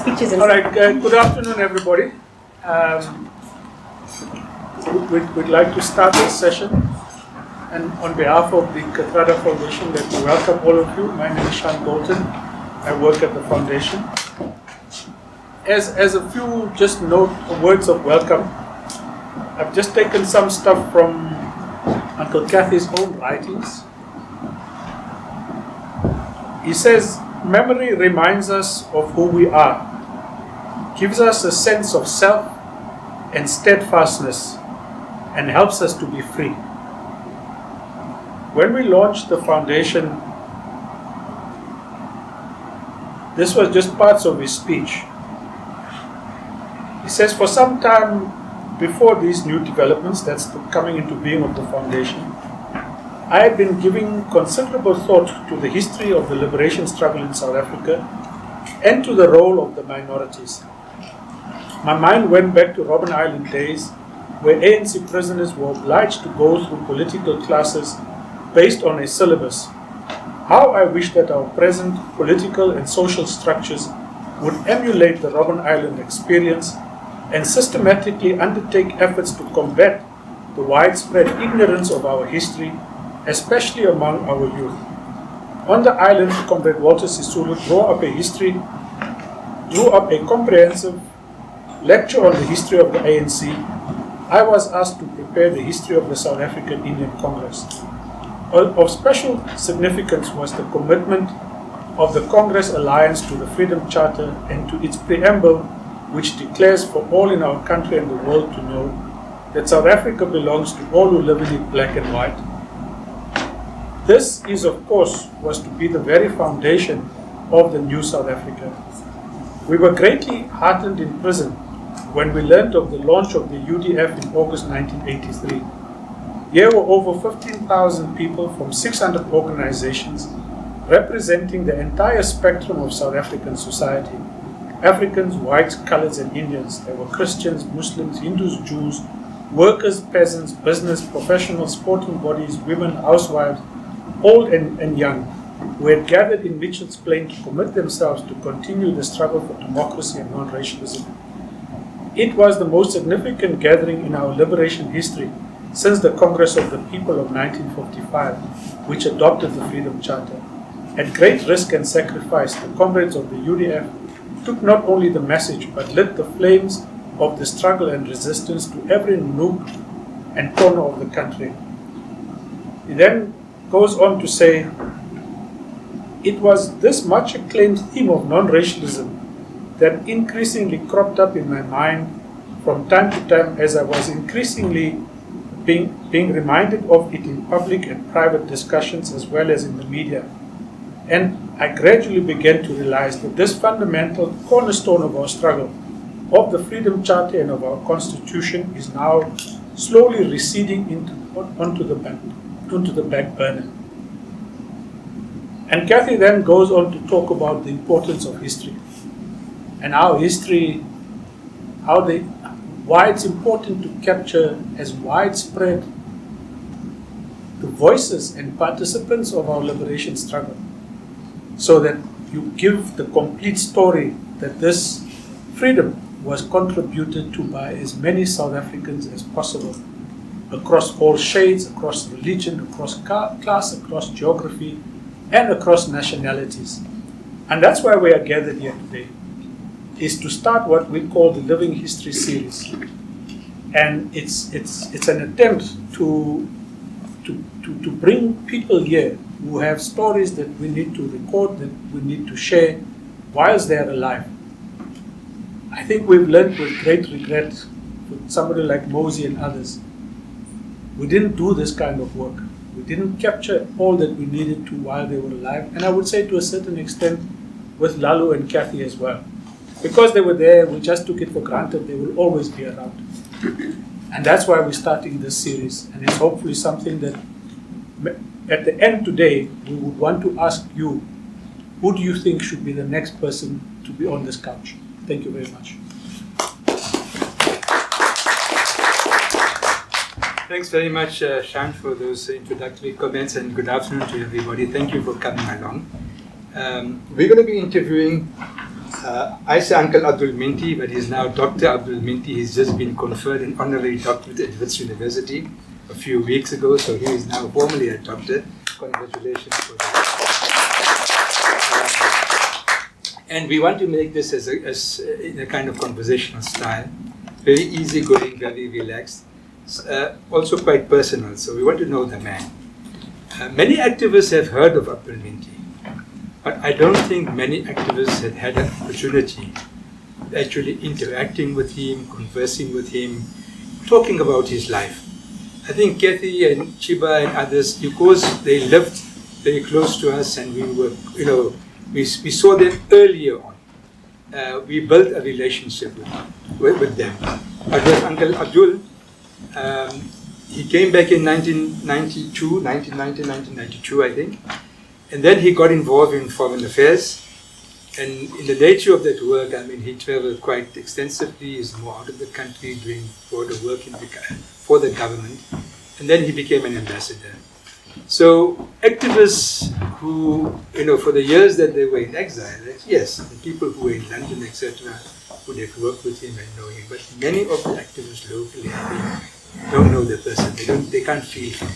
speeches and All right, good afternoon, everybody. We'd like to start this session, and on behalf of the Kathrada Foundation, let me welcome all of you. My name is Sean Bolton. I work at the foundation. As a few just words of welcome, I've just taken some stuff from Uncle Kathy's own writings. He says, memory reminds us of who we are, gives us a sense of self and steadfastness, and helps us to be free. When we launched the foundation, this was just parts of his speech. He says, for some time before these new developments, that's the coming into being of the foundation, I had been giving considerable thought to the history of the liberation struggle in South Africa and to the role of the minorities. My mind went back to Robben Island days, where ANC prisoners were obliged to go through political classes based on a syllabus. How I wish that our present political and social structures would emulate the Robben Island experience and systematically undertake efforts to combat the widespread ignorance of our history, especially among our youth. On the island, Comrade Walter Sisulu drew up a comprehensive lecture on the history of the ANC. I was asked to prepare the history of the South African Indian Congress. Of special significance was the commitment of the Congress Alliance to the Freedom Charter and to its preamble, which declares for all in our country and the world to know that South Africa belongs to all who live in it, black and white. This is, of course, was to be the very foundation of the new South Africa. We were greatly heartened in prison when we learned of the launch of the UDF in August 1983. Here were over 15,000 people from 600 organizations representing the entire spectrum of South African society. Africans, whites, coloreds, and Indians. There were Christians, Muslims, Hindus, Jews, workers, peasants, business, professionals, sporting bodies, women, housewives, old and young, who had gathered in Mitchell's Plain to commit themselves to continue the struggle for democracy and non-racialism. It was the most significant gathering in our liberation history since the Congress of the People of 1955, which adopted the Freedom Charter. At great risk and sacrifice, the comrades of the UDF took not only the message, but lit the flames of the struggle and resistance to every nook and corner of the country. He then goes on to say, it was this much acclaimed theme of non-racialism that increasingly cropped up in my mind from time to time as I was increasingly being reminded of it in public and private discussions as well as in the media. And I gradually began to realize that this fundamental cornerstone of our struggle, of the Freedom Charter and of our Constitution, is now slowly receding onto the back burner. And Kathy then goes on to talk about the importance of history and why it's important to capture as widespread the voices and participants of our liberation struggle, so that you give the complete story that this freedom was contributed to by as many South Africans as possible, across all shades, across religion, across class, across geography, and across nationalities. And that's why we are gathered here today, is to start what we call the Living History series. And it's an attempt to bring people here who have stories that we need to record, that we need to share whilst they're alive. I think we've learned with great regret, with somebody like Mosey and others, we didn't do this kind of work. We didn't capture all that we needed to while they were alive. And I would say to a certain extent with Lalu and Kathy as well. Because they were there, we just took it for granted they will always be around. And that's why we're starting this series. And it's hopefully something that at the end today, we would want to ask you, who do you think should be the next person to be on this couch? Thank you very much. Thanks very much, Shan, for those introductory comments, and good afternoon to everybody. Thank you for coming along. We're going to be interviewing I say Uncle Abdul Minty, but he's now Dr. Abdul Minty. He's just been conferred an honorary doctorate at Wits University a few weeks ago, so he is now formally a doctor. Congratulations for that. And we want to make this as in a kind of conversational style, very easygoing, very relaxed, also quite personal. So we want to know the man. Many activists have heard of Abdul Minty, but I don't think many activists had had an opportunity actually interacting with him, conversing with him, talking about his life. I think Kathy and Chiba and others, because they lived very close to us and we were, we saw them earlier on. We built a relationship with them. But with Uncle Abdul, he came back in 1992, I think. And then he got involved in foreign affairs. And in the nature of that work, I mean, he traveled quite extensively. He's more out of the country doing broader work for the government. And then he became an ambassador. So activists who, for the years that they were in exile, yes, the people who were in London, etc., would have worked with him and know him. But many of the activists locally, don't know the person. They can't feel him.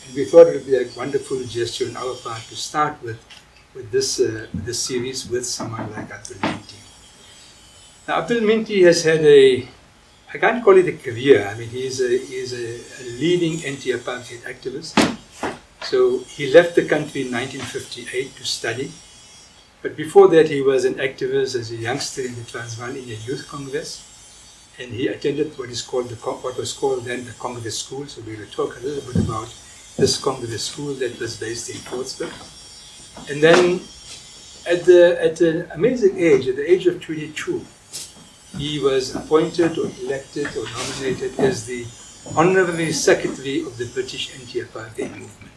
And we thought it would be a wonderful gesture on our part to start with this series with someone like Abdul Minty. Now, Abdul Minty has had I can't call it a career. I mean, he is a leading anti-apartheid activist. So he left the country in 1958 to study. But before that, he was an activist as a youngster in the Transvaal Indian Youth Congress. And he attended what was called then the Congress School. So we will talk a little bit about this Congress School that was based in Portsmouth. And then at an amazing age, at the age of 22, he was appointed or elected or nominated as the Honorary Secretary of the British Anti-Apartheid Movement.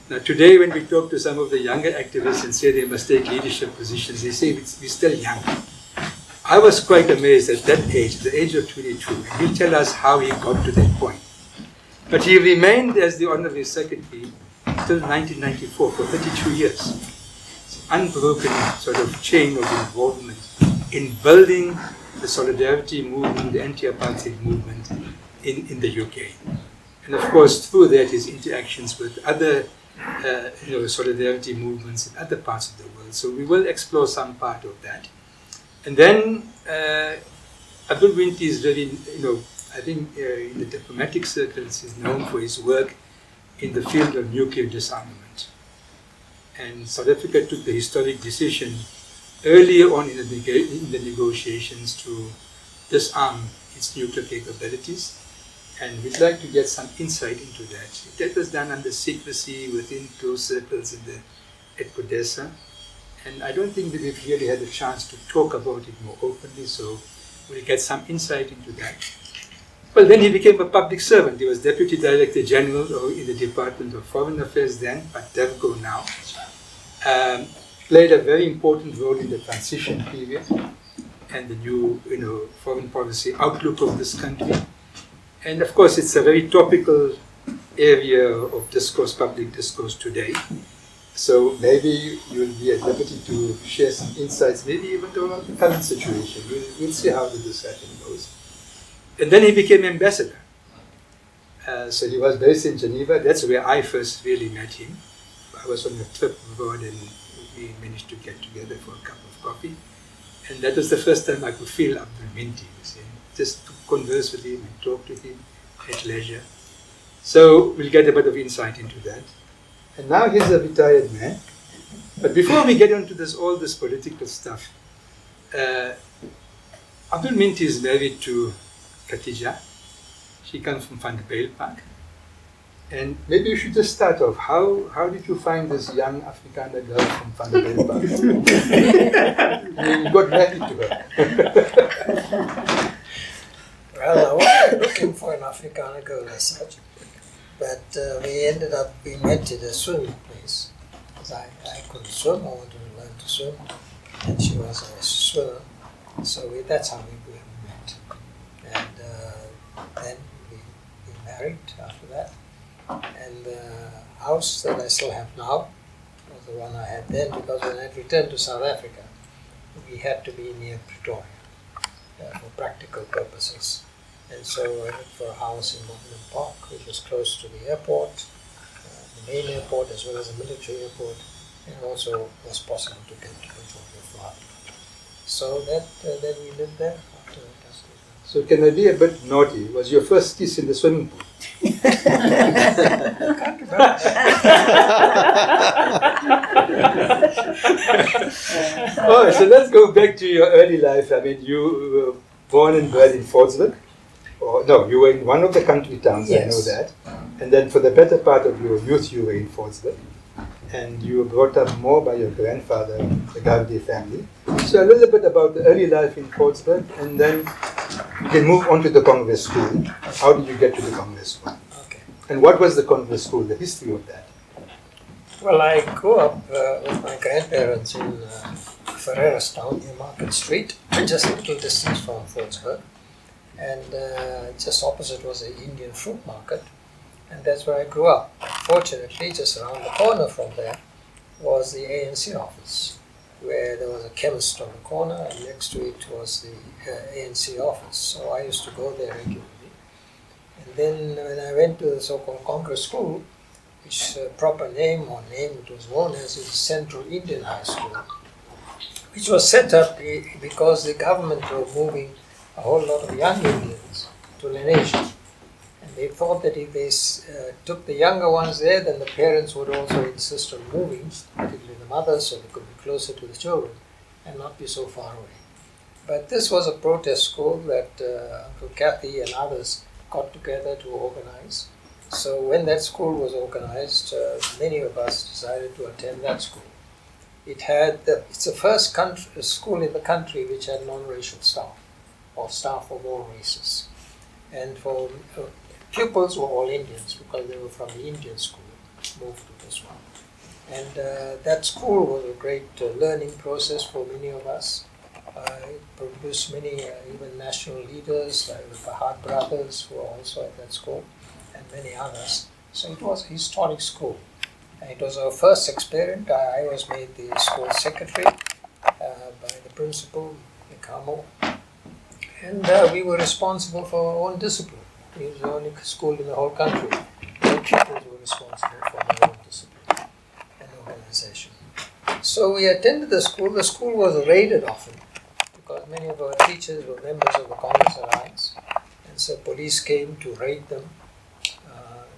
Now today when we talk to some of the younger activists and say they must take leadership positions, they say we're still young. I was quite amazed at that age, the age of 22. He'll tell us how he got to that point. But he remained as the Honorary Secretary until 1994, for 32 years. It's an unbroken sort of chain of involvement in building the solidarity movement, the anti-apartheid movement in the UK. And of course, through that, his interactions with other solidarity movements in other parts of the world. So we will explore some part of that. And then Abdul Minty is very, I think in the diplomatic circles, is known for his work in the field of nuclear disarmament. And South Africa took the historic decision earlier on in the negotiations to disarm its nuclear capabilities. And we'd like to get some insight into that. That was done under secrecy within close circles at CODESA. And I don't think that we've really had a chance to talk about it more openly, so we'll get some insight into that. Well, then he became a public servant. He was Deputy Director General in the Department of Foreign Affairs then, but DEVCO now. Played a very important role in the transition period and the new foreign policy outlook of this country. And of course, it's a very topical area of discourse, public discourse today. So maybe you'll be at liberty to share some insights, maybe even about the current situation. We'll see how the discussion goes. And then he became ambassador. So he was based in Geneva. That's where I first really met him. I was on a trip abroad and we managed to get together for a cup of coffee. And that was the first time I could feel Abdul Minty. Just to converse with him and talk to him at leisure. So we'll get a bit of insight into that. And now he's a retired man. But before we get into all this political stuff, Abdul Minty is married to Khatija. She comes from Van der Park. And maybe you should just start off. How did you find this young Afrikaner girl from Van der Park? You got married to her. Well, I wasn't looking for an Afrikaner girl as such, but we met at a swimming place. Because I couldn't swim, I wanted to learn to swim, and she was a swimmer, so that's how we met. And then we married after that. And the house that I still have now was the one I had then, because when I returned to South Africa, we had to be near Pretoria for practical purposes. And so I looked for a house in Mottenham Park, which was close to the airport, the main airport as well as the military airport, and also was possible to get to Pretoria fly. So then we lived there after that. So can I be a bit naughty? Was your first kiss in the swimming pool? Can't remember. Oh, so let's go back to your early life. I mean, you were born and bred in Fordsburg. Or, no, you were in one of the country towns, Yes. I know that. And then for the better part of your youth, you were in Fordsburg. And you were brought up more by your grandfather, the Vadi family. So a little bit about the early life in Fordsburg, and then you can move on to the Congress School. How did you get to the Congress School? Okay. And what was the Congress School, the history of that? Well, I grew up with my grandparents in Ferreirastown near Market Street, just a little distance from Fordsburg. And just opposite was the Indian fruit market. And that's where I grew up. Fortunately, just around the corner from there was the ANC office, where there was a chemist on the corner, and next to it was the ANC office. So I used to go there regularly. And then when I went to the so-called Congress School, which proper name it was known as the Central Indian High School, which was set up because the government were moving a whole lot of young Indians to Lenasia. And they thought that if they took the younger ones there, then the parents would also insist on moving, particularly the mothers, so they could be closer to the children and not be so far away. But this was a protest school that Uncle Kathy and others got together to organize. So when that school was organized, many of us decided to attend that school. It's the first school in the country which had non-racial staff, or staff of all races. And for pupils were all Indians because they were from the Indian school, moved to this one. And that school was a great learning process for many of us. It produced many even national leaders, like the Fahad brothers who were also at that school, and many others. So it was a historic school. And it was our first experiment. I was made the school secretary by the principal, Nikamo. And we were responsible for our own discipline. It was the only school in the whole country where pupils were responsible for their own discipline and organization. So we attended the school. The school was raided often because many of our teachers were members of the Congress Alliance. And so police came to raid them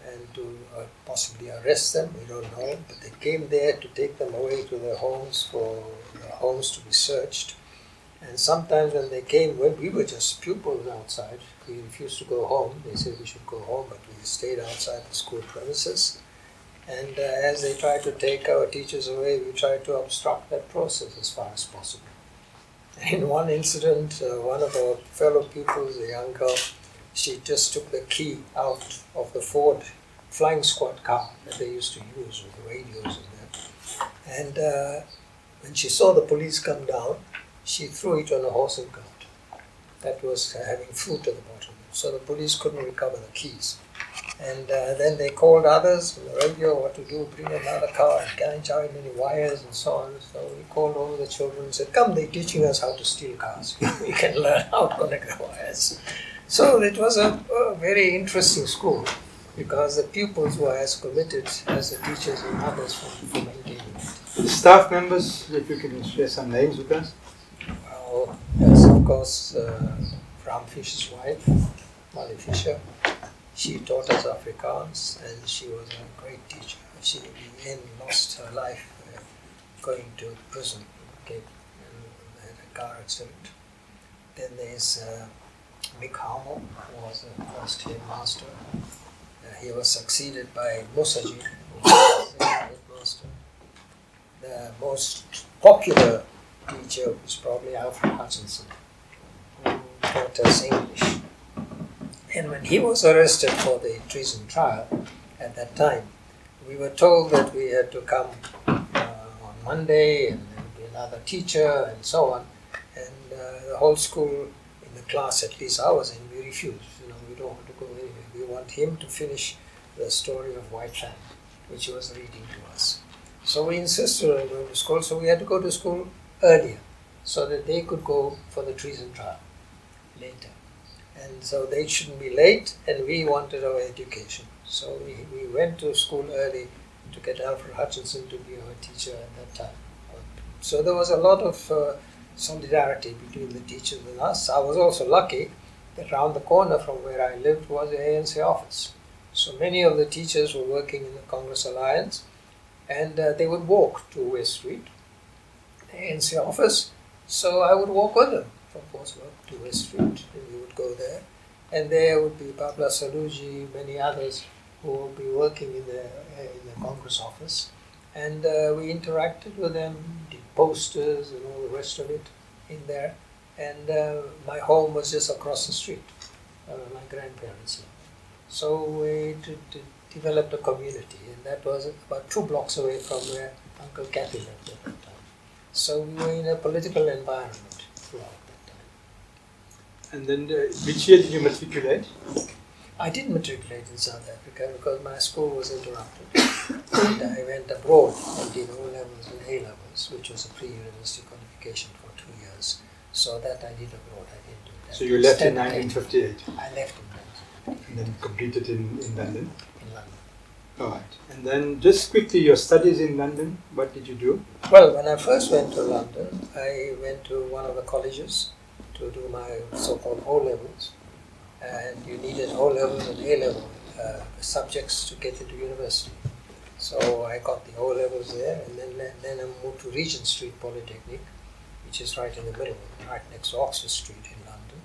and to possibly arrest them. We don't know. But they came there to take them away to their homes for their homes to be searched. And sometimes when they came, when we were just pupils outside, we refused to go home. They said we should go home, but we stayed outside the school premises. And as they tried to take our teachers away, we tried to obstruct that process as far as possible. In one incident, one of our fellow pupils, a young girl, she just took the key out of the Ford flying squad car that they used to use with the radios in there. And when she saw the police come down, she threw it on a horse and cart that was having fruit at the bottom. So the police couldn't recover the keys. And then they called others on the radio what to do, bring another car, and can't join any wires and so on. So we called all the children and said, come, they're teaching us how to steal cars. We can learn how to connect the wires. So it was a very interesting school because the pupils were as committed as the teachers and others for maintaining it. The staff members, if you can share some names with us? Well, there's of course Ram Fisher's wife, Molly Fisher. She taught us Afrikaans and she was a great teacher. She in the end lost her life going to prison in Cape and had a car accident. Then there's Mick Hamo, who was the first headmaster. He was succeeded by Musaji, who was the headmaster. The most popular teacher was probably Alfred Hutchinson, who taught us English. And when he was arrested for the treason trial at that time, we were told that we had to come on Monday and there would be another teacher and so on. And the whole school, in the class at least I was in, we refused. We don't want to go anywhere. We want him to finish the story of Whiteland, which he was reading to us. So we insisted on going to school, so we had to go to school earlier. so that they could go for the treason trial later. And so they shouldn't be late, and we wanted our education. So we went to school early to get Alfred Hutchinson to be our teacher at that time. So there was a lot of solidarity between the teachers and us. I was also lucky that around the corner from where I lived was the ANC office. So many of the teachers were working in the Congress Alliance, and they would walk to West Street, the ANC office. So I would walk with them from Portsmouth to West Street, and we would go there. And there would be Pabla Saluji, many others who would be working in the Congress office. And we interacted with them, did posters and all the rest of it in there. And my home was just across the street, my grandparents' home. So we developed a community, and that was about 2 blocks away from where Uncle Kathy lived at that time. So we were in a political environment throughout that time. And then which year did you matriculate? I didn't matriculate in South Africa because my school was interrupted. And I went abroad and did O-levels and A-levels, which was a pre-university qualification for 2 years. So that I did abroad, I didn't do that. So you left in 1958? I left in 1958. And then completed in London? In London. All right. And then just quickly, your studies in London, what did you do? Well, when I first went to London, I went to one of the colleges to do my so-called O-levels. And you needed O-level and A-level subjects to get into university. So I got the O-levels there, and then I moved to Regent Street Polytechnic, which is right in the middle, right next to Oxford Street in London.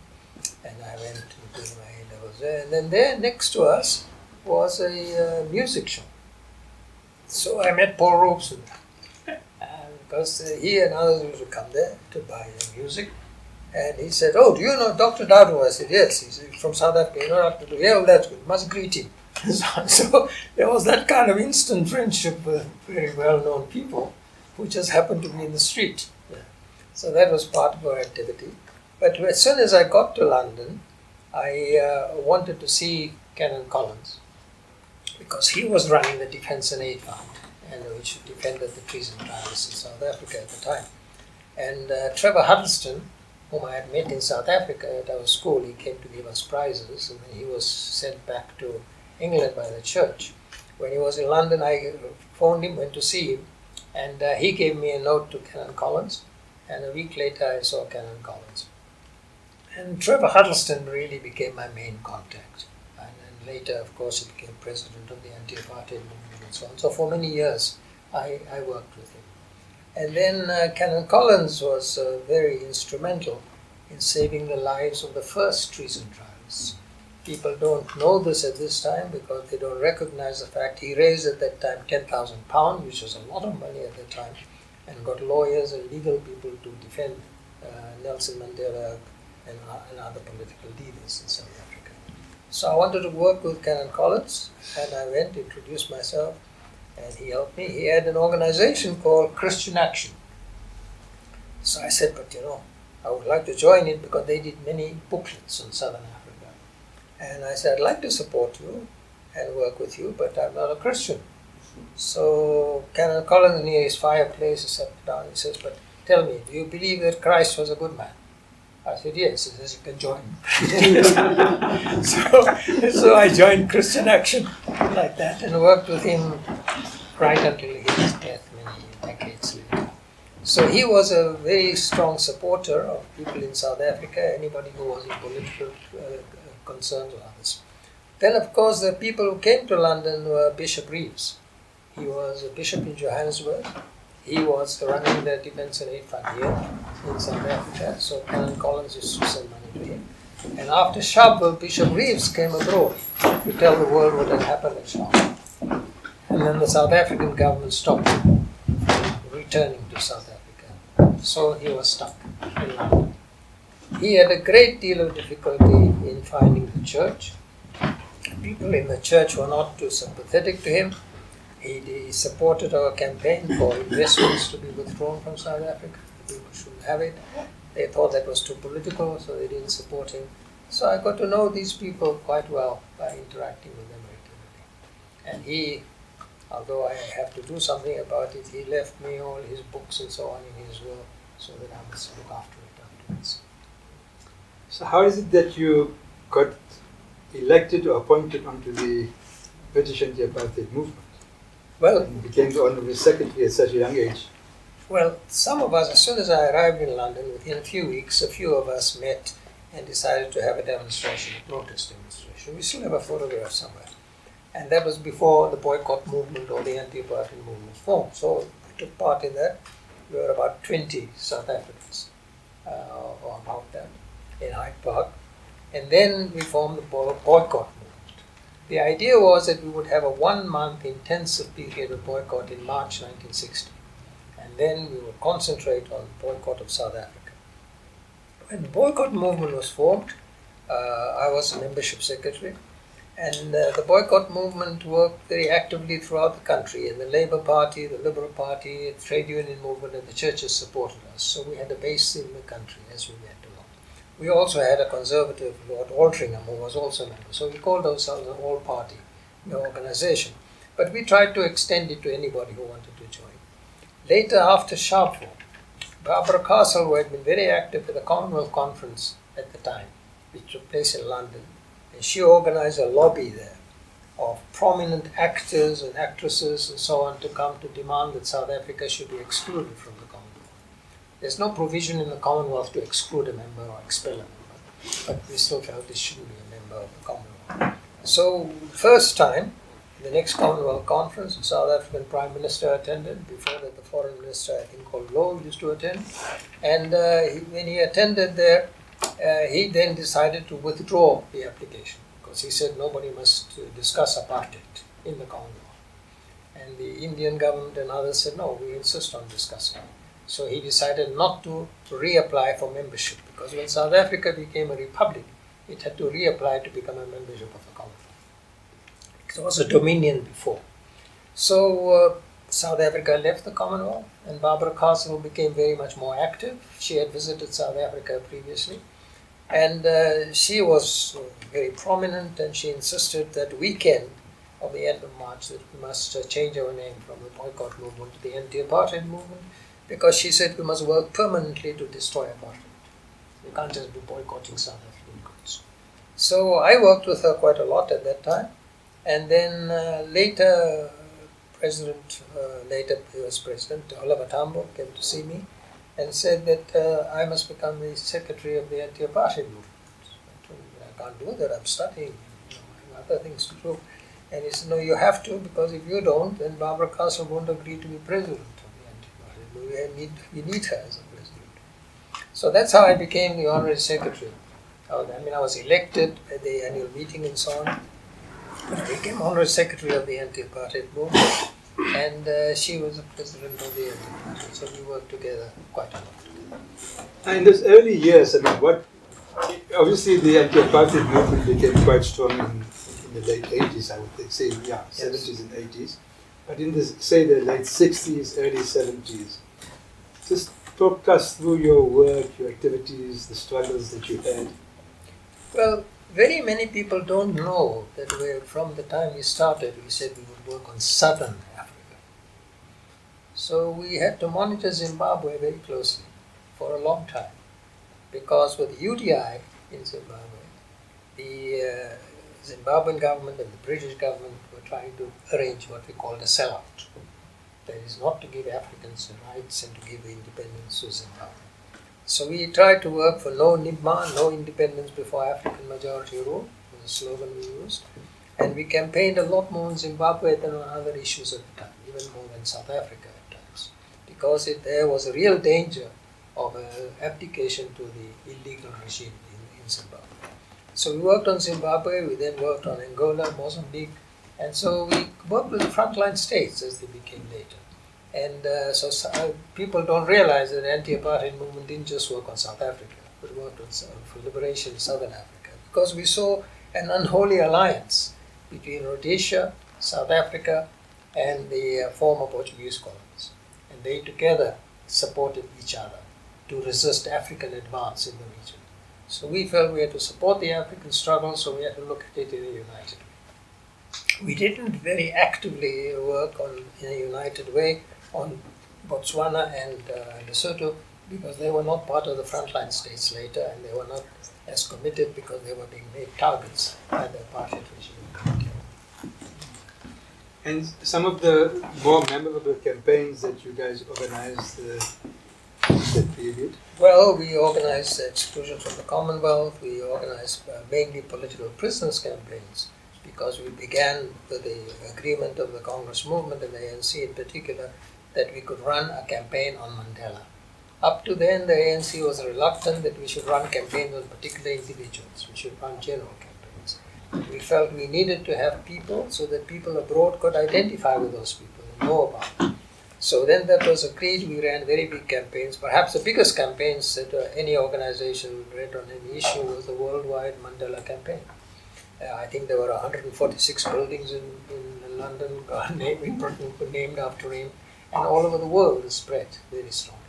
And I went to do my A-levels there. And then there next to us was a music shop. So I met Paul Robeson, because he and others used to come there to buy their music. And he said, "Oh, do you know Dr. Dadu?" I said, "Yes." He said, "From South Africa." "You know Dr. Dadu?" "Yeah, well, that's good. Must greet him." So there was that kind of instant friendship with very well-known people who just happened to be in the street. Yeah. So that was part of our activity. But as soon as I got to London, I wanted to see Canon Collins, because he was running the Defence and Aid Fund, which defended the treason trials in South Africa at the time. And Trevor Huddleston, whom I had met in South Africa at our school, he came to give us prizes, and then he was sent back to England by the church. When he was in London, I phoned him, went to see him, and he gave me a note to Canon Collins, and a week later I saw Canon Collins. And Trevor Huddleston really became my main contact. And then later, of course, he became president of the anti-apartheid movement and so on. So for many years, I worked with him. And then Canon Collins was very instrumental in saving the lives of the first treason trials. People don't know this at this time because they don't recognize the fact he raised at that time £10,000, which was a lot of money at the time, and got lawyers and legal people to defend Nelson Mandela and other political leaders in South Africa. So I wanted to work with Canon Collins, and I went, introduced myself, and he helped me. He had an organization called Christian Action. So I said, "But I would like to join it because they did many booklets on Southern Africa." And I said, "I'd like to support you and work with you, but I'm not a Christian." So Canon Collins, near his fireplace, he sat down. He says, "But tell me, do you believe that Christ was a good man?" I said, "Yes." He says, "You can join." So I joined Christian Action like that and worked with him right until his death many decades later. So he was a very strong supporter of people in South Africa, anybody who was in political concerns or others. Then, of course, the people who came to London were Bishop Reeves. He was a bishop in Johannesburg. He was running the Defence and Aid Fund here in South Africa, so Canon Collins used to send money to him. And after Sharpeville, Bishop Reeves came abroad to tell the world what had happened at Sharpeville. And then the South African government stopped him from returning to South Africa. So he was stuck in London. He had a great deal of difficulty in finding the church. People in the church were not too sympathetic to him. He supported our campaign for investments to be withdrawn from South Africa. People shouldn't have it. They thought that was too political, so they didn't support him. So I got to know these people quite well by interacting with them regularly. And he, although I have to do something about it, he left me all his books and so on in his will, so that I must look after it afterwards. So how is it that you got elected or appointed onto the British anti-apartheid movement? Well, And became the honorary secretary at such a young age. Well, some of us, as soon as I arrived in London, within a few weeks, a few of us met and decided to have a demonstration, a protest demonstration. We still have a photograph somewhere. And that was before the boycott movement or the anti-apartheid movement formed. So I took part in that. We were about 20 South Africans, or about that, in Hyde Park. And then we formed the boycott movement. The idea was that we would have a 1-month intensive period of boycott in March 1960. And then we would concentrate on the boycott of South Africa. When the boycott movement was formed, I was a membership secretary, and the boycott movement worked very actively throughout the country, and the Labour Party, the Liberal Party, the trade union movement, and the churches supported us. So we had a base in the country as we went along. We also had a conservative, Lord Altrincham, who was also a member. So we called ourselves an all-party organisation. But we tried to extend it to anybody who wanted to join. Later, after Sharpeville, Barbara Castle, who had been very active at the Commonwealth Conference at the time, which took place in London, and she organised a lobby there of prominent actors and actresses and so on to come to demand that South Africa should be excluded from the Commonwealth. There's no provision in the Commonwealth to exclude a member or expel a member, but we still felt it shouldn't be a member of the Commonwealth. So, first time, the next Commonwealth Conference, the South African Prime Minister attended. Before that, the Foreign Minister, I think called Lowe, used to attend. And when he attended there, he then decided to withdraw the application because he said nobody must discuss apartheid in the Commonwealth. And the Indian government and others said, no, we insist on discussing it. So he decided not to reapply for membership because when South Africa became a republic, it had to reapply to become a membership of the Commonwealth. It was a dominion before. So South Africa left the Commonwealth and Barbara Castle became very much more active. She had visited South Africa previously and she was very prominent and she insisted that weekend of the end of March that we must change our name from the boycott movement to the anti-apartheid movement because she said we must work permanently to destroy apartheid. We can't just be boycotting South African goods. So I worked with her quite a lot at that time. And then later, later US President Oliver Tambo came to see me and said that I must become the secretary of the anti-apartheid movement. I told him, I can't do that, I'm studying, I have other things to do. And he said, no, you have to, because if you don't, then Barbara Castle won't agree to be president of the anti-apartheid movement. We need her as a president. So that's how I became the honorary secretary. I was elected at the annual meeting and so on. I became honorary secretary of the anti-apartheid movement, and she was the president of the anti-apartheid. So we worked together quite a lot. In those early years, obviously the anti-apartheid movement became quite strong in the late 80s, I would say, 70s and 80s. But in the late 60s, early 70s, just talk us through your work, your activities, the struggles that you had. Well, very many people don't know that from the time we started, we said we would work on southern Africa. So we had to monitor Zimbabwe very closely for a long time because with UDI in Zimbabwe, the Zimbabwean government and the British government were trying to arrange what we called a sellout. That is not to give Africans the rights and to give the independence to Zimbabwe. So we tried to work for no NIBMA, no independence before African majority rule, was a slogan we used. And we campaigned a lot more in Zimbabwe than on other issues at the time, even more than South Africa at times. Because there was a real danger of abdication to the illegal regime in Zimbabwe. So we worked on Zimbabwe, we then worked on Angola, Mozambique, and so we worked with the frontline states as they became later. And so people don't realize that the anti-apartheid movement didn't just work on South Africa, but worked for liberation in Southern Africa. Because we saw an unholy alliance between Rhodesia, South Africa, and the former Portuguese colonies. And they together supported each other to resist African advance in the region. So we felt we had to support the African struggle, so we had to look at it in a united way. We didn't very actively work in a united way on Botswana and Lesotho because they were not part of the frontline states later, and they were not as committed because they were being made targets by the apartheid regime. And some of the more memorable campaigns that you guys organized that period? Well, we organized exclusion from the Commonwealth. We organized mainly political prisoners campaigns, because we began with the agreement of the Congress movement and the ANC in particular that we could run a campaign on Mandela. Up to then, the ANC was reluctant that we should run campaigns on particular individuals. We should run general campaigns. We felt we needed to have people so that people abroad could identify with those people and know about them. So then that was agreed. We ran very big campaigns. Perhaps the biggest campaigns that any organization ran on any issue was the worldwide Mandela campaign. I think there were 146 buildings in London, in Britain, named after him, and all over the world it spread very strongly.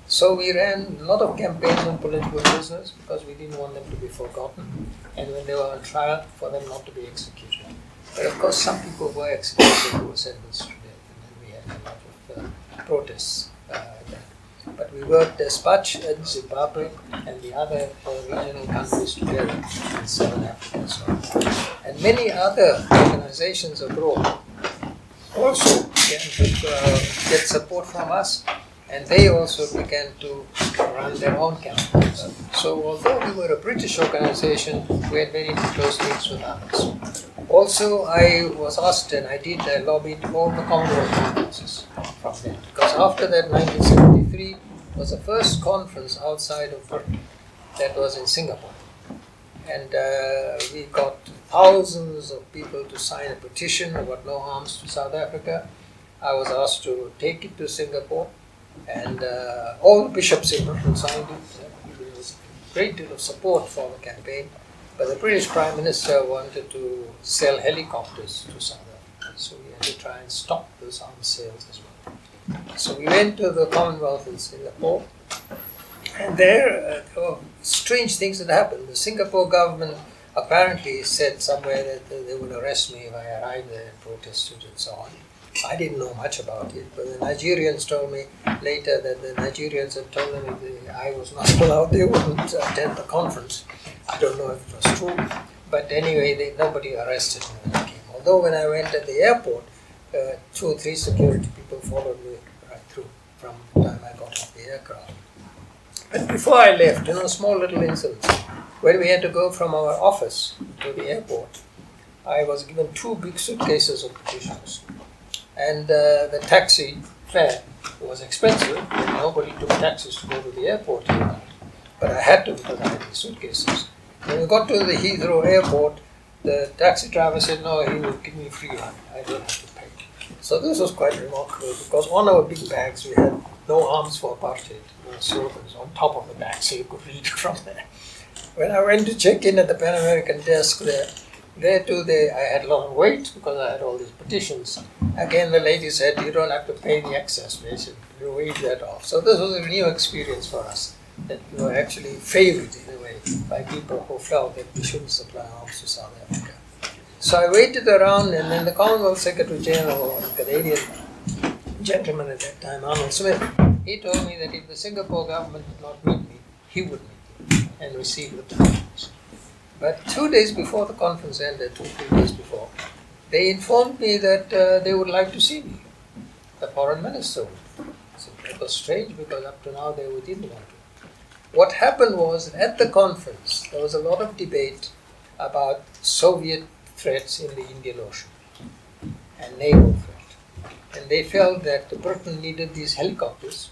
So we ran a lot of campaigns on political prisoners because we didn't want them to be forgotten, and when they were on trial, for them not to be executed. But of course, some people were executed who were sentenced to death, and then we had a lot of protests. But we worked as much in Zimbabwe and the other regional countries together in Southern Africa as well. And many other organizations abroad also began to get support from us, and they also began to run their own campaigns. So although we were a British organization, we had very close links with others. Also, I was asked, and I lobbied all the Commonwealth conferences from them, because after that 1973 was the first conference outside of Britain that was in Singapore. And we got thousands of people to sign a petition about no arms to South Africa. I was asked to take it to Singapore, and all the bishops in Britain signed it. There was a great deal of support for the campaign, but the British Prime Minister wanted to sell helicopters to South Africa, so we had to try and stop those arms sales as well. So we went to the Commonwealth in Singapore, and there were strange things that happened. The Singapore government apparently said somewhere that they would arrest me if I arrived there and protested and so on. I didn't know much about it, but the Nigerians told me later that the Nigerians had told them if I was not allowed, they wouldn't attend the conference. I don't know if it was true, but anyway, nobody arrested me when I came. Although when I went at the airport, 2 or 3 security people followed me right through from the time I got off the aircraft. But before I left, small little incidents. When we had to go from our office to the airport, I was given 2 big suitcases of petitions. And the taxi fare was expensive, and nobody took taxis to go to the airport here. But I had to because I had these suitcases. When we got to the Heathrow airport, the taxi driver said, no, he would give me a free ride. I don't have to pay. So this was quite remarkable because on our big bags we had no arms for apartheid, slogans on top of the bag so you could read from there. When I went to check in at the Pan American desk there too I had a lot of weight because I had all these petitions. Again, the lady said, you don't have to pay the excess, basically. You waive that off. So this was a new experience for us, that we were actually favored in a way by people who felt that we shouldn't supply arms to South Africa. So I waited around, and then the Commonwealth Secretary General, a Canadian gentleman at that time, Arnold Smith, he told me that if the Singapore government did not meet me, he would meet me and receive the documents. But 2 days before the conference ended, 2 or 3 days before, they informed me that they would like to see me. The foreign minister would. So it was strange because up to now they didn't want to. What happened was that at the conference there was a lot of debate about Soviet threats in the Indian Ocean and naval threat. And they felt that Britain needed these helicopters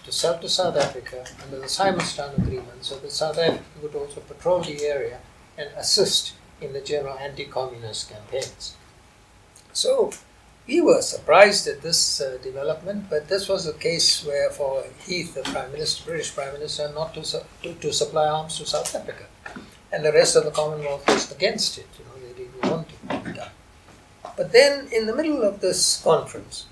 to sell to South Africa under the Simonstown Agreement so that South Africa would also patrol the area and assist in the general anti-communist campaigns. So we were surprised at this development, but this was a case where for Heath, the British Prime Minister, not to supply arms to South Africa. And the rest of the Commonwealth was against it. They didn't want it to be done. But then in the middle of this conference,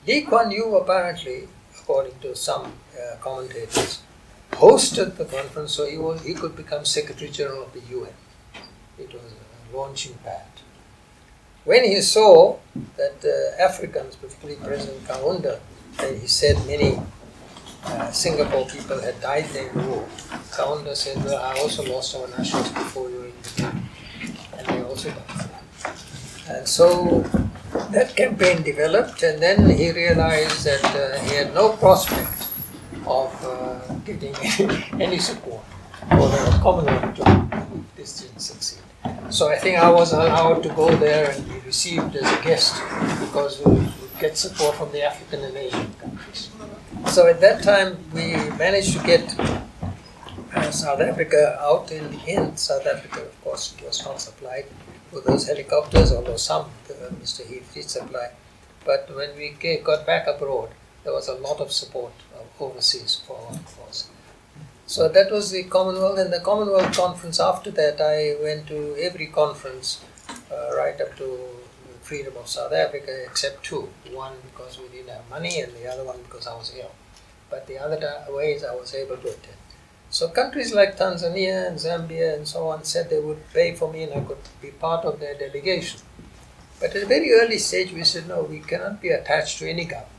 Lee Kuan Yew apparently, according to some commentators, hosted the conference so he could become Secretary General of the UN. It was a launching pad. When he saw that Africans, particularly President Kaunda, and he said many Singapore people had died there in the war. Kaunda said, well, I also lost our nationals before you were in the game. And they also died. And so that campaign developed, and then he realized that he had no prospect of getting any support for the Commonwealth if this didn't succeed. So I think I was allowed to go there and be received as a guest because we would get support from the African and Asian countries. So at that time we managed to get South Africa out. In the end, South Africa, of course, was not supplied with those helicopters, although some Mr. Heath did supply. But when we got back abroad, there was a lot of support overseas for our force. So that was the Commonwealth, and the Commonwealth conference after that, I went to every conference right up to freedom of South Africa, except two. One because we didn't have money, and the other one because I was ill. But the other ways I was able to attend. So countries like Tanzania and Zambia and so on said they would pay for me and I could be part of their delegation. But at a very early stage we said, no, we cannot be attached to any government.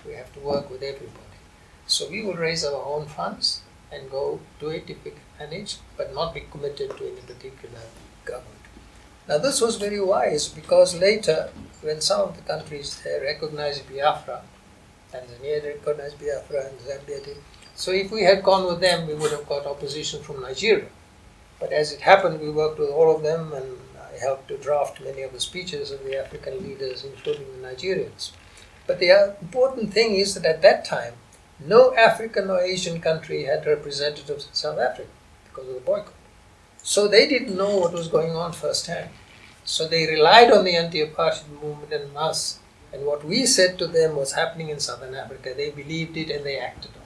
We have to work with everybody. So we will raise our own funds and go do it if we can manage, but not be committed to any particular government. Now this was very wise because later, when some of the countries recognized Biafra, Tanzania recognized Biafra and Zambia did, so if we had gone with them, we would have got opposition from Nigeria. But as it happened, we worked with all of them, and I helped to draft many of the speeches of the African leaders, including the Nigerians. But the important thing is that at that time, no African or Asian country had representatives in South Africa because of the boycott. So they didn't know what was going on firsthand. So they relied on the anti-apartheid movement and us. And what we said to them was happening in Southern Africa. They believed it and they acted on it.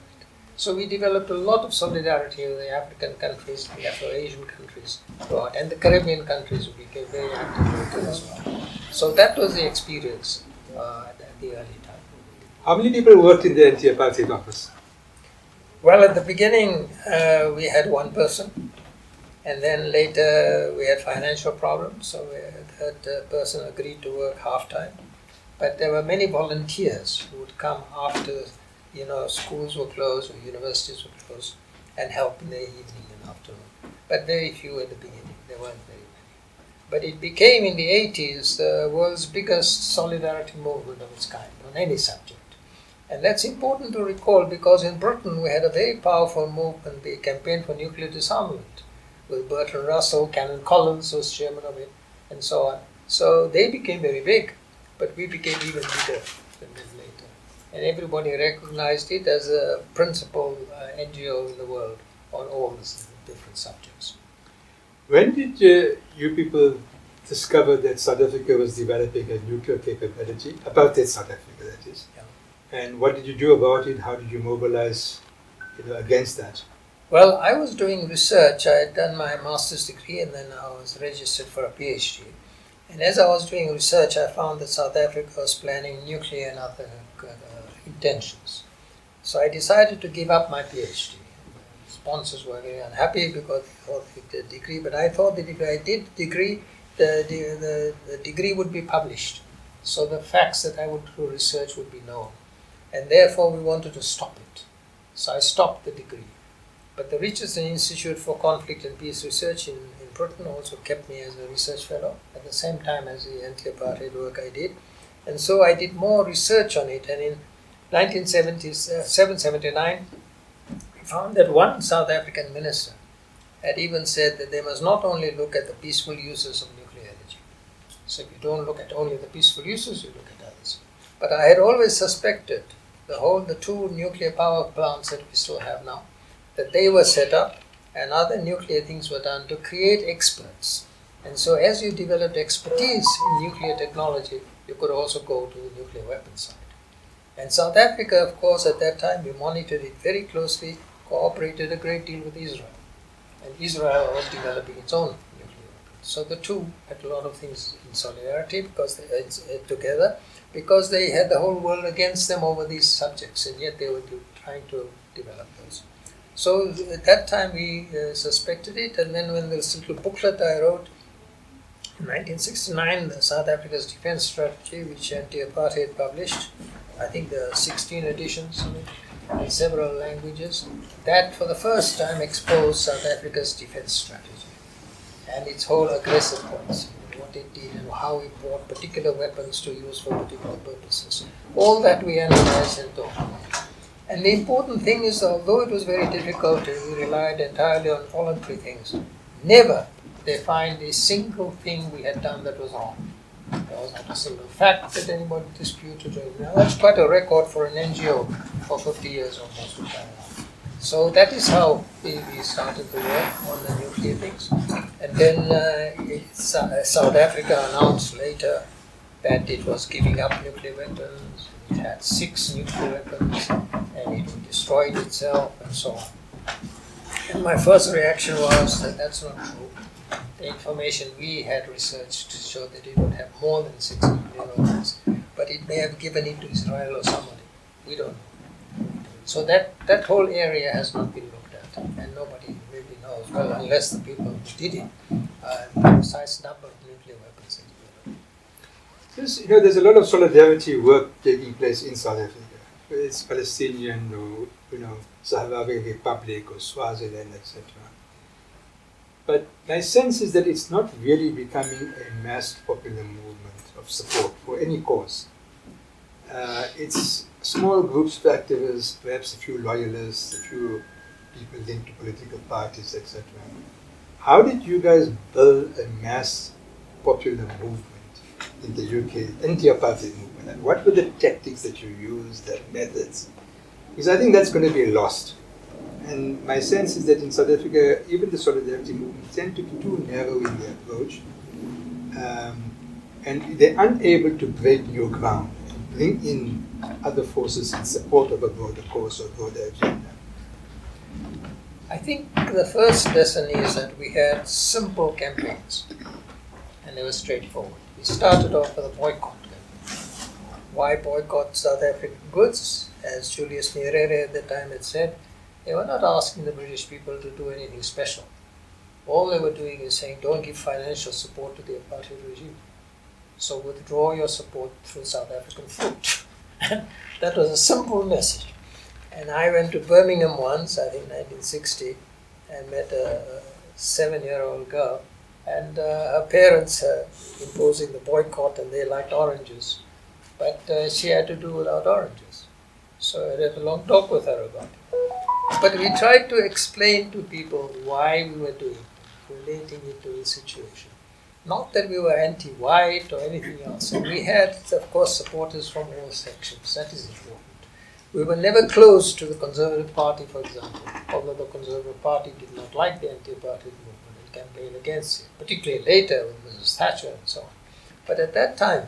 So we developed a lot of solidarity with the African countries, the Afro-Asian countries, and the Caribbean countries who became very active with it as well. So that was the experience at the early time. How many people worked in the anti-apartheid office? Well, at the beginning, we had one person, and then later we had financial problems, so that person agreed to work half-time. But there were many volunteers who would come after, schools were closed or universities were closed and help in the evening and afternoon. But very few at the beginning, there weren't very many. But it became in the 80s the world's biggest solidarity movement of its kind on any subject. And that's important to recall because in Britain we had a very powerful movement, the campaign for nuclear disarmament, with Bertrand Russell, Canon Collins was chairman of it, and so on. So they became very big, but we became even bigger than them later. And everybody recognized it as a principal NGO in the world on all these different subjects. When did you people discover that South Africa was developing a nuclear capability, apartheid South Africa that is? Yeah. And what did you do about it? How did you mobilize against that? Well, I was doing research. I had done my master's degree and then I was registered for a PhD. And as I was doing research, I found that South Africa was planning nuclear and other intentions. So I decided to give up my PhD. Sponsors were very unhappy because they thought the degree, but I thought that if I did degree, the degree would be published. So the facts that I would do research would be known. And therefore we wanted to stop it. So I stopped the degree. But the Richardson Institute for Conflict and Peace Research in Britain also kept me as a research fellow at the same time as the anti-apartheid work I did. And so I did more research on it. And in 1977-79, we found that one South African minister had even said that they must not only look at the peaceful uses of nuclear energy. So if you don't look at only the peaceful uses, you look at others. But I had always suspected the two nuclear power plants that we still have now, that they were set up and other nuclear things were done to create experts. And so as you developed expertise in nuclear technology, you could also go to the nuclear weapons side. And South Africa, of course, at that time, we monitored it very closely, cooperated a great deal with Israel. And Israel was developing its own nuclear weapons. So the two had a lot of things in solidarity because they together, because they had the whole world against them over these subjects, and yet they were trying to develop those. So at that time we suspected it, and then when this little booklet I wrote in 1969, the South Africa's Defense Strategy, which Anti-Apartheid published, I think there are 16 editions of it, in several languages. That for the first time exposed South Africa's defense strategy and its whole aggressive policy, what it did and how it bought particular weapons to use for particular purposes. All that we analyzed and talked about. And the important thing is, although it was very difficult and we relied entirely on voluntary things, never they find a single thing we had done that was wrong. There was not a single fact that anybody disputed. Now, that's quite a record for an NGO for 50 years almost. So that is how we started to work on the nuclear things. And then South Africa announced later that it was giving up nuclear weapons. It had 6 nuclear weapons and it destroyed itself and so on. And my first reaction was that that's not true. The information we had researched showed that it would have more than 6 nuclear weapons, but it may have given it to Israel or somebody. We don't know. So that whole area has not been looked at, and nobody really knows, well, unless the people who did it, the precise number of nuclear weapons. There's a lot of solidarity work taking place in South Africa. Whether it's Palestinian or South African Republic or Swaziland, etc. But my sense is that it's not really becoming a mass popular movement of support for any cause. It's small groups of activists, perhaps a few loyalists, a few people linked to political parties, etc. How did you guys build a mass popular movement in the UK, anti-apartheid movement? And what were the tactics that you used, the methods? Because I think that's going to be lost. And my sense is that in South Africa, even the solidarity movements tend to be too narrow in their approach. And they're unable to break new ground and bring in other forces in support of a broader cause or broader agenda. I think the first lesson is that we had simple campaigns, and they were straightforward. We started off with a boycott campaign. Why boycott South African goods? As Julius Nyerere at the time had said, they were not asking the British people to do anything special. All they were doing is saying, don't give financial support to the apartheid regime. So withdraw your support through South African fruit. That was a simple message. And I went to Birmingham once, I think 1960, and met a 7-year-old girl. And her parents imposing the boycott, and they liked oranges. But she had to do without oranges. So I had a long talk with her about it. But we tried to explain to people why we were doing it, relating it to the situation. Not that we were anti-white or anything else. And we had, of course, supporters from all sections. That is important. We were never close to the Conservative Party, for example, although the Conservative Party did not like the anti-apartheid movement and campaigned against it, particularly later with Mrs. Thatcher and so on. But at that time,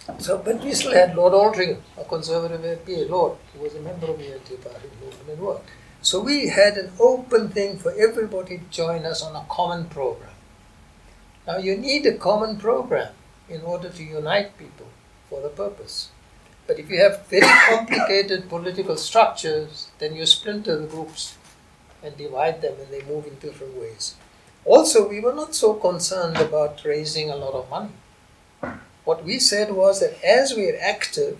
but we still had Lord Altrincham, a Conservative MP, Lord, who was a member of the anti-apartheid movement and worked. So we had an open thing for everybody to join us on a common program. Now you need a common program in order to unite people for the purpose. But if you have very complicated political structures, then you splinter the groups and divide them and they move in different ways. Also, we were not so concerned about raising a lot of money. What we said was that as we are active,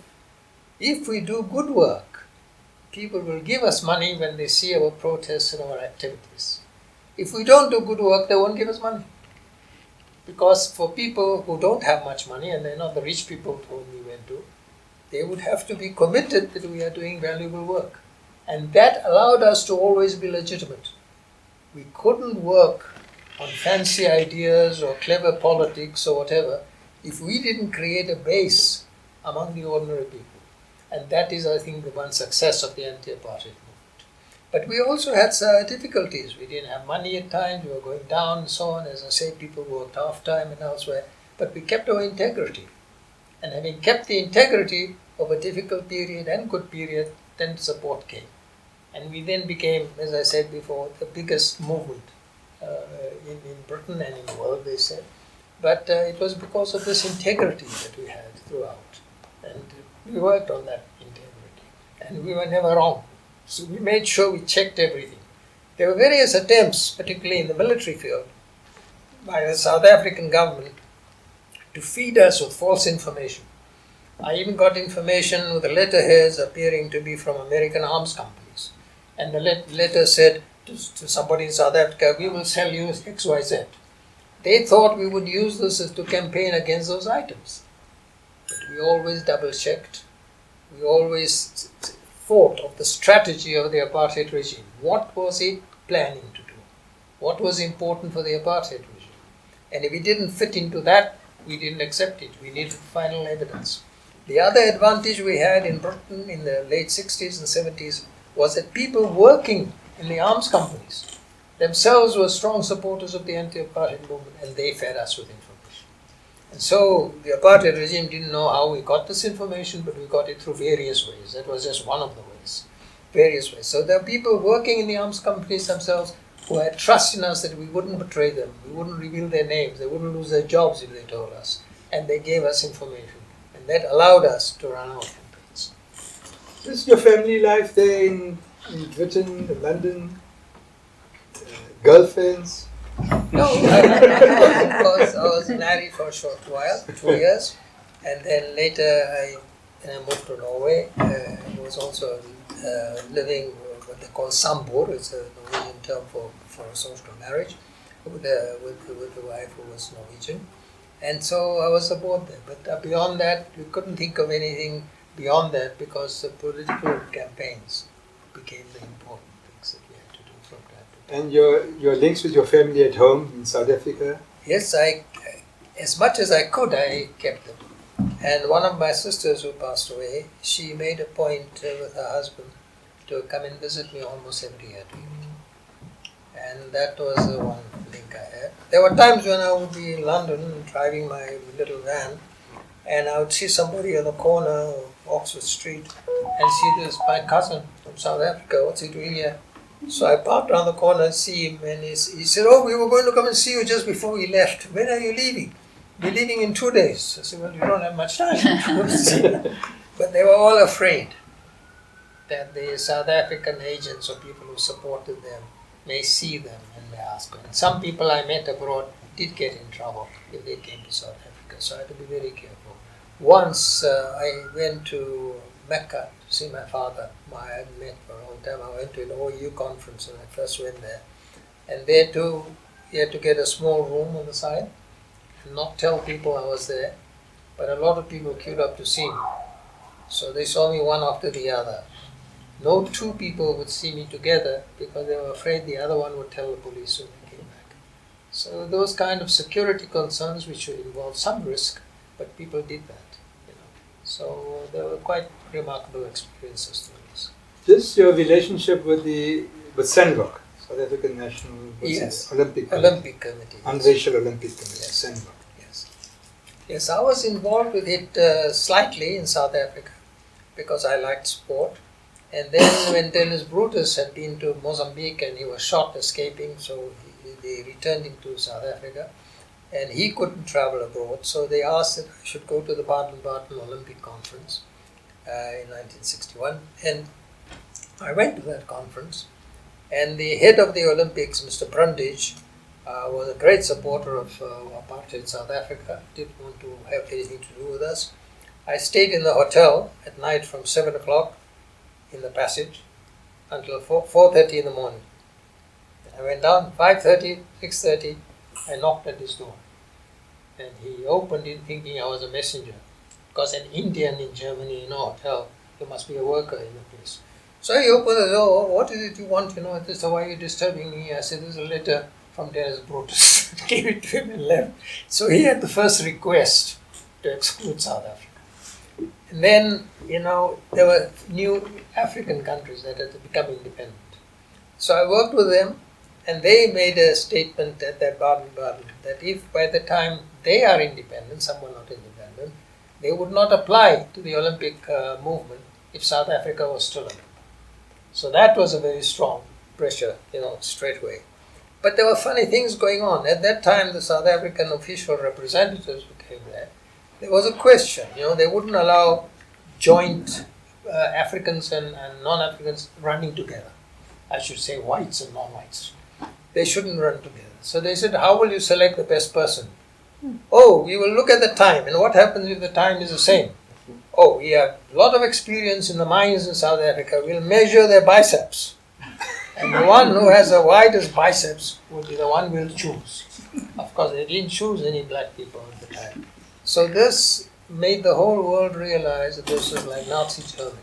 if we do good work, people will give us money when they see our protests and our activities. If we don't do good work, they won't give us money. Because for people who don't have much money, and they're not the rich people whom we went to, they would have to be committed that we are doing valuable work. And that allowed us to always be legitimate. We couldn't work on fancy ideas or clever politics or whatever if we didn't create a base among the ordinary people. And that is, I think, the one success of the anti-apartheid movement. But we also had difficulties. We didn't have money at times, we were going down and so on. As I say, people worked half-time and elsewhere. But we kept our integrity. And having kept the integrity of a difficult period and good period, then support came. And we then became, as I said before, the biggest movement in Britain and in the world, they said. But it was because of this integrity that we had throughout. And we worked on that integrity. And we were never wrong. So we made sure we checked everything. There were various attempts, particularly in the military field, by the South African government to feed us with false information. I even got information with the letterheads appearing to be from American arms companies. And the letter said to somebody in South Africa, we will sell you XYZ. They thought we would use this as to campaign against those items. But we always double-checked. We always thought of the strategy of the apartheid regime. What was it planning to do? What was important for the apartheid regime? And if it didn't fit into that, we didn't accept it. We needed final evidence. The other advantage we had in Britain in the late 60s and 70s was that people working in the arms companies themselves were strong supporters of the anti-apartheid movement, and they fed us with information. And so the apartheid regime didn't know how we got this information, but we got it through various ways. That was just one of the ways, various ways. So there are people working in the arms companies themselves who had trust in us that we wouldn't betray them, we wouldn't reveal their names, they wouldn't lose their jobs if they told us, and they gave us information. And that allowed us to run our campaigns. This is your family life there in Britain, in London? Girlfriends? No, I was married for a short while, 2 years, and then later I moved to Norway. I was also living what they call sambor, it's a Norwegian term for a social marriage, with a wife who was Norwegian. And so I was aboard there. But beyond that, we couldn't think of anything beyond that because the political campaigns became the important things that we had to do from time to time. And your links with your family at home in South Africa? Yes, as much as I could, I kept them. And one of my sisters who passed away, she made a point with her husband to come and visit me almost every year to Europe. And that was the one link I had. There were times when I would be in London driving my little van, and I would see somebody on the corner of Oxford Street and see this, my cousin from South Africa, what's he doing here? So I parked around the corner and see him, and he said, oh, we were going to come and see you just before we left. When are you leaving? We're leaving in 2 days. I said, well, you don't have much time to go see them. But they were all afraid that the South African agents or people who supported them may see them and may ask them. And some people I met abroad did get in trouble if they came to South Africa, so I had to be very careful. Once I went to Mecca to see my father, I hadn't met for a long time. I went to an OEU conference when I first went there. And there too, you had to get a small room on the side and not tell people I was there. But a lot of people queued up to see me. So they saw me one after the other. No two people would see me together because they were afraid the other one would tell the police when they came back. So those kind of security concerns which would involve some risk, but people did that. So they were quite remarkable experiences to us. Just your relationship with SANROC, South African National Olympic Committee. Unracial Olympic Committee, Yes. SANROC. Yes, I was involved with it slightly in South Africa because I liked sport. And then when Dennis Brutus had been to Mozambique and he was shot escaping, so they returned him to South Africa. And he couldn't travel abroad, so they asked that I should go to the Baden-Baden Olympic Conference in 1961. And I went to that conference. And the head of the Olympics, Mr. Brundage, was a great supporter of apartheid in South Africa, didn't want to have anything to do with us. I stayed in the hotel at night from 7 o'clock in the passage until 4:30 in the morning. I went down 5:30, 6:30, I knocked at his door. And he opened it thinking I was a messenger. Because an Indian in Germany in a hotel, there must be a worker in the place. So he opened the door, oh, what is it you want? Why are you disturbing me? I said, there's a letter from Dennis Brutus. Gave it to him and left. So he had the first request to exclude South Africa. And then, there were new African countries that had to become independent. So I worked with them, and they made a statement at that Baden-Baden that if by the time they are independent, some were not independent, they would not apply to the Olympic movement if South Africa was still a member. So that was a very strong pressure, straight away. But there were funny things going on. At that time, the South African official representatives who came there was a question. They wouldn't allow joint Africans and non-Africans running together. I should say whites and non-whites. They shouldn't run together. So they said, how will you select the best person? Oh, we will look at the time. And what happens if the time is the same? oh, we have a lot of experience in the mines in South Africa. We'll measure their biceps. And the one who has the widest biceps will be the one we'll choose. Of course, they didn't choose any black people at the time. So this made the whole world realize that this was like Nazi Germany.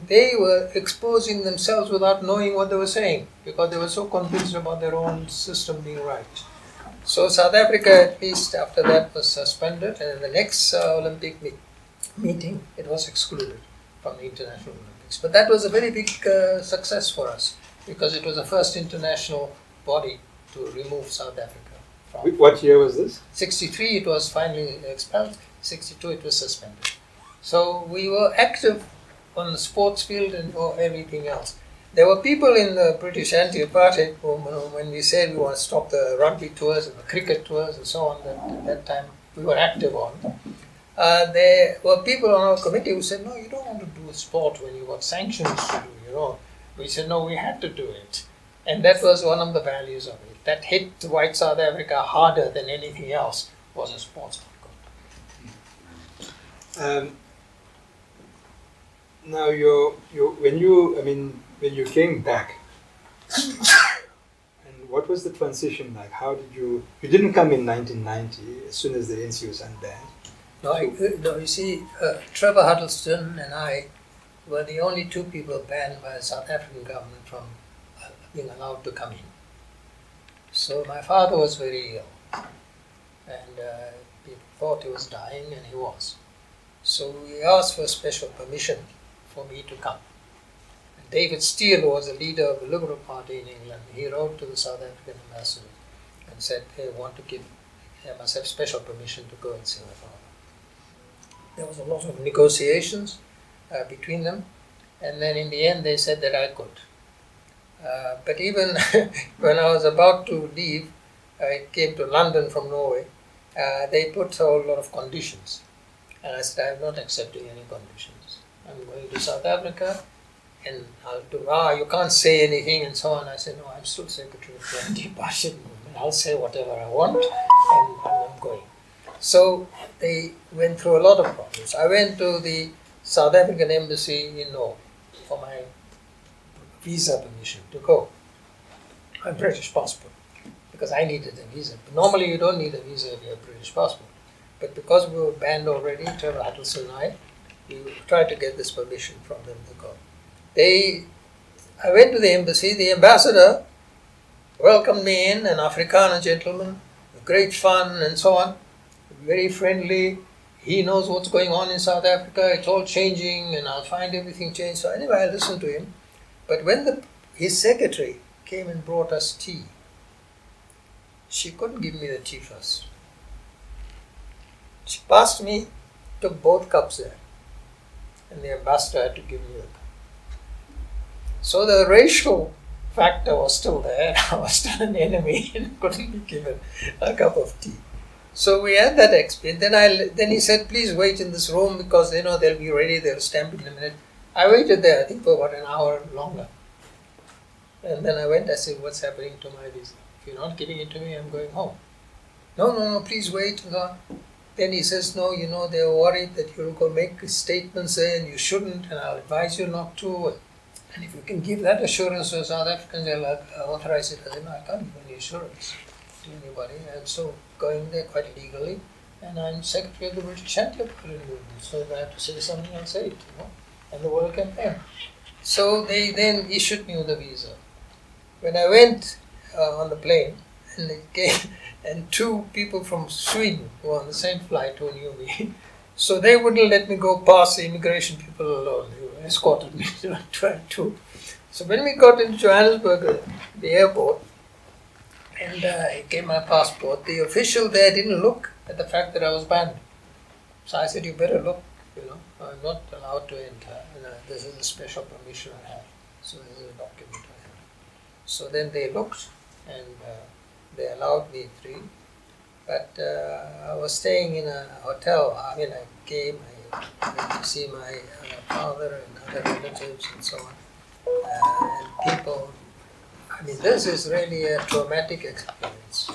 They were exposing themselves without knowing what they were saying because they were so convinced about their own system being right. So South Africa, at least after that, was suspended, and in the next Olympic meeting, it was excluded from the International Olympics. But that was a very big success for us because it was the first international body to remove South Africa from. What year was this? 63 it was finally expelled, 62 it was suspended. So we were active on the sports field and everything else. There were people in the British anti-apartheid movement when we said we want to stop the rugby tours and the cricket tours and so on that at that time we were active on. There were people on our committee who said, no, you don't want to do sport when you've got sanctions to do, We said, no, we had to do it. And that was one of the values of it. That hit white South Africa harder than anything else was a sports boycott. Now, when you came back, and what was the transition like? How did you didn't come in 1990 as soon as the ANC was unbanned? No, you see, Trevor Huddleston and I were the only two people banned by the South African government from being allowed to come in. So my father was very ill, and people thought he was dying, and he was. So we asked for special permission for me to come. And David Steele, who was the leader of the Liberal Party in England, he wrote to the South African ambassador and said they must have special permission to go and see my father. There was a lot of negotiations between them, and then in the end they said that I could. But even when I was about to leave, I came to London from Norway, they put a whole lot of conditions. And I said, I'm not accepting any conditions. I'm going to South Africa, and I'll do, you can't say anything and so on. I said, no, I'm still secretary of the anti-apartheid movement. I'll say whatever I want, and I'm going. So they went through a lot of problems. I went to the South African embassy in Norway for my visa permission to go. My British passport, because I needed a visa. Normally you don't need a visa if you have a British passport. But because we were banned already, Trevor Huddleston and I, we tried to get this permission from them to go. I went to the embassy, the ambassador welcomed me in, an Afrikaner gentleman, great fun and so on, very friendly. He knows what's going on in South Africa, it's all changing and I'll find everything changed. So anyway, I listened to him. But when his secretary came and brought us tea, she couldn't give me the tea first. She passed me, took both cups there, and the ambassador had to give me the cup. So the racial factor was still there. I was still an enemy and couldn't be given a cup of tea. So we had that experience. Then he said, please wait in this room because they'll be ready, they'll stamp it in a minute. I waited there, I think for about an hour longer. And then I went, I said, what's happening to my visa? If you're not giving it to me, I'm going home. No, please wait. Then he says, no, they're worried that you'll go make statements there and you shouldn't, and I'll advise you not to. And if you can give that assurance to South Africans, they'll authorize it. I said, no, I can't give any assurance to anybody. I'm so going there quite legally, and I'm secretary of the British Anti-Apartheid Movement, so if I have to say something, I'll say it, and the world campaign. So they then issued me with a visa. When I went on the plane, and they came, and two people from Sweden who were on the same flight who knew me, so they wouldn't let me go past the immigration people alone. They escorted me to two. So when we got into Johannesburg, the airport, and I gave my passport, the official there didn't look at the fact that I was banned. So I said, you better look, I'm not allowed to enter. This is a special permission I have. So this is a document I have. So then they looked, and they allowed me through. But I was staying in a hotel. I came, I went to see my father and other relatives and so on. And people, this is really a traumatic experience.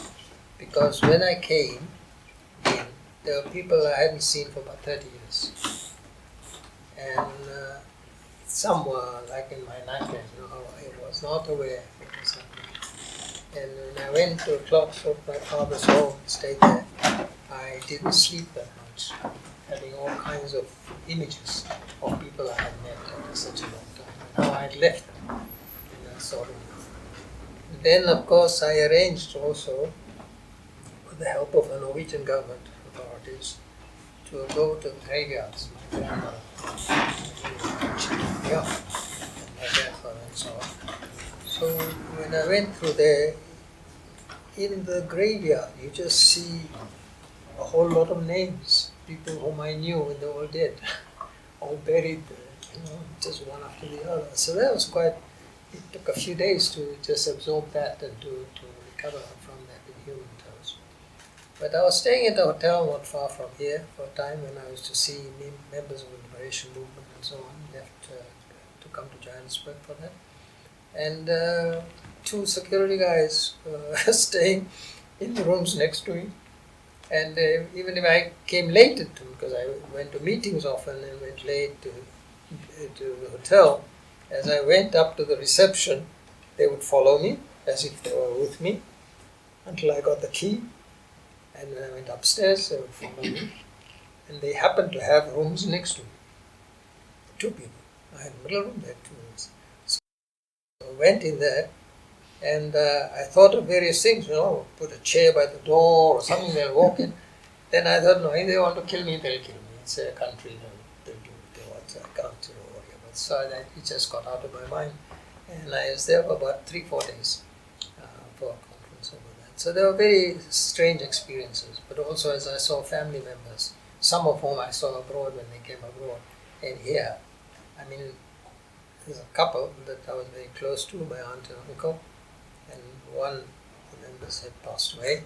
Because when I came in, there were people I hadn't seen for about 30 years. And some were like in my nightmares, I was not aware of what was happening. And when I went to Clockford, my father's home, stayed there, I didn't sleep that much, having all kinds of images of people I had met after such a long time, and how I had left them in that sort of. Then, of course, I arranged also, with the help of the Norwegian government authorities, to go to the graveyards. My grandmother, yeah, and my grandfather, and so on. So when I went through there, in the graveyard, you just see a whole lot of names, people whom I knew when they were all dead, all buried there, just one after the other. So that was quite. It took a few days to just absorb that and to recover from that in human terms. But I was staying at a hotel not far from here for a time when I was to see members of the liberation movement and so on, left to come to Johannesburg for that. And 2 security guys staying in the rooms next to me. And even if I came late to, because I went to meetings often and went late to the hotel, as I went up to the reception, they would follow me as if they were with me until I got the key. And when I went upstairs, they would follow me. And they happened to have rooms next to me. 2 people. I had a middle room, they had 2 rooms. So I went in there and I thought of various things, put a chair by the door or something, they'll walk in. Then I thought, no, if they want to kill me, they'll kill me. It's a country, they'll do what they want. I can't worry about it. So it just got out of my mind. And I was there for about 3-4 days for a conference over that. So they were very strange experiences, but also as I saw family members, some of whom I saw abroad when they came abroad, and here, I mean, there's a couple that I was very close to, my aunt and uncle, and one of the members had passed away.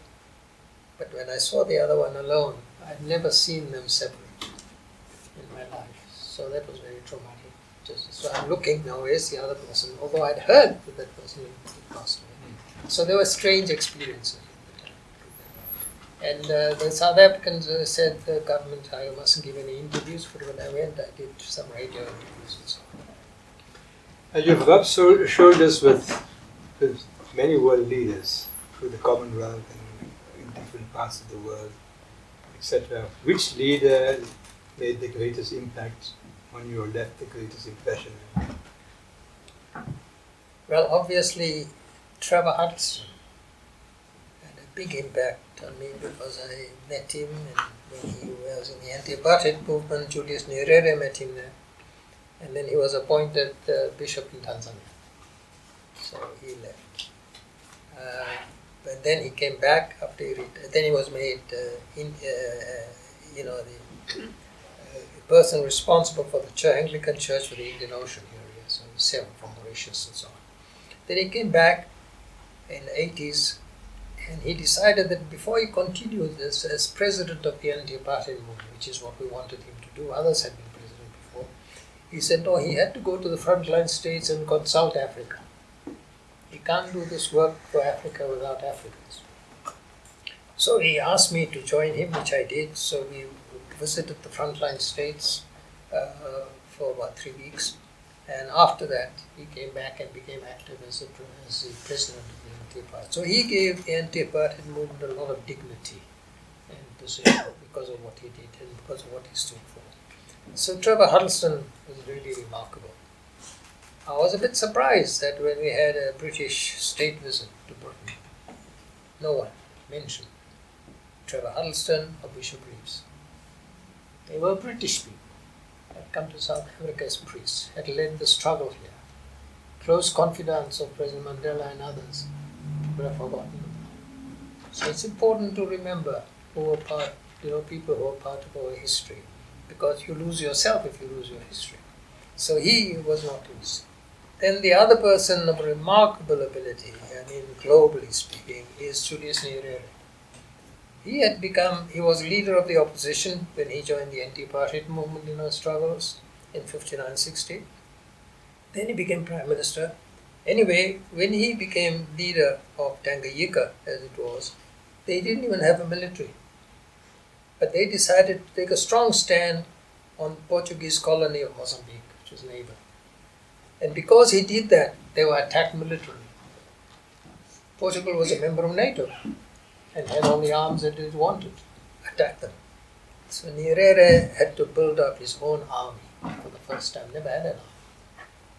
But when I saw the other one alone, I'd never seen them separate in my life. So that was very traumatic. So I'm looking now, where's the other person? Although I'd heard that that person had passed away. So there were strange experiences. And the South Africans said the government, I mustn't give any interviews, but when I went, I did some radio interviews and so on. You've rubbed shoulders with many world leaders through the Commonwealth and in different parts of the world, etc. Which leader made the greatest impact on you or left the greatest impression? Well, obviously, Trevor Huddleston had a big impact on me because I met him and when he was in the anti-apartheid movement. Julius Nyerere met him there. And then he was appointed bishop in Tanzania. So he left. But then he came back after he retired. Then he was made, the person responsible for the Anglican Church for the Indian Ocean area, so 7 from Mauritius and so on. Then he came back in the 80s, and he decided that before he continued this as president of the anti-apartheid movement, which is what we wanted him to do, others had been president before, he said, no, he had to go to the frontline states and consult Africa. He can't do this work for Africa without Africans. So he asked me to join him, which I did. So we visited the frontline states for about 3 weeks. And after that, he came back and became active as the president of the anti-apartheid. So he gave the anti-apartheid movement a lot of dignity and position because of what he did and because of what he stood for. So Trevor Huddleston was really remarkable. I was a bit surprised that when we had a British state visit to Britain, no one mentioned Trevor Huddleston or Bishop Reeves. They were British people, had come to South Africa as priests, had led the struggle here, close confidants of President Mandela and others, but I've forgotten them. So it's important to remember who were people who are part of our history, because you lose yourself if you lose your history. So he was not least. Then the other person of remarkable ability, globally speaking, is Julius Nyerere. He was leader of the opposition when he joined the anti-apartheid movement in our struggles in 59-60. Then he became prime minister. Anyway, when he became leader of Tanganyika, as it was, they didn't even have a military. but they decided to take a strong stand on the Portuguese colony of Mozambique, which was neighbor. And because he did that, they were attacked militarily. Portugal was a member of NATO and had all the arms that it wanted, attack them. So Nyerere had to build up his own army for the first time, never had an army.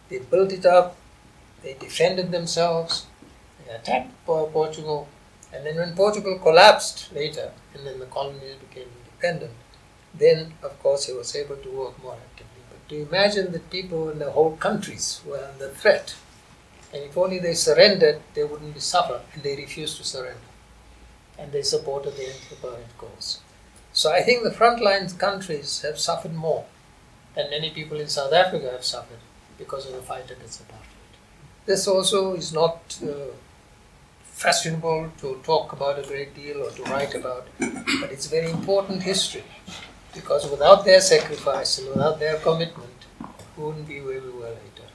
They built it up, they defended themselves, they attacked Portugal, and then when Portugal collapsed later, and then the colonies became independent, then of course he was able to work more actively. But to imagine that people in the whole countries were under threat, and if only they surrendered, they wouldn't be suffered, and they refused to surrender. And they supported the anti-apartheid cause. So I think the frontline countries have suffered more than many people in South Africa have suffered because of the fight against apartheid. This also is not fashionable to talk about a great deal or to write about, but it's very important history, because without their sacrifice and without their commitment, we wouldn't be where we were later.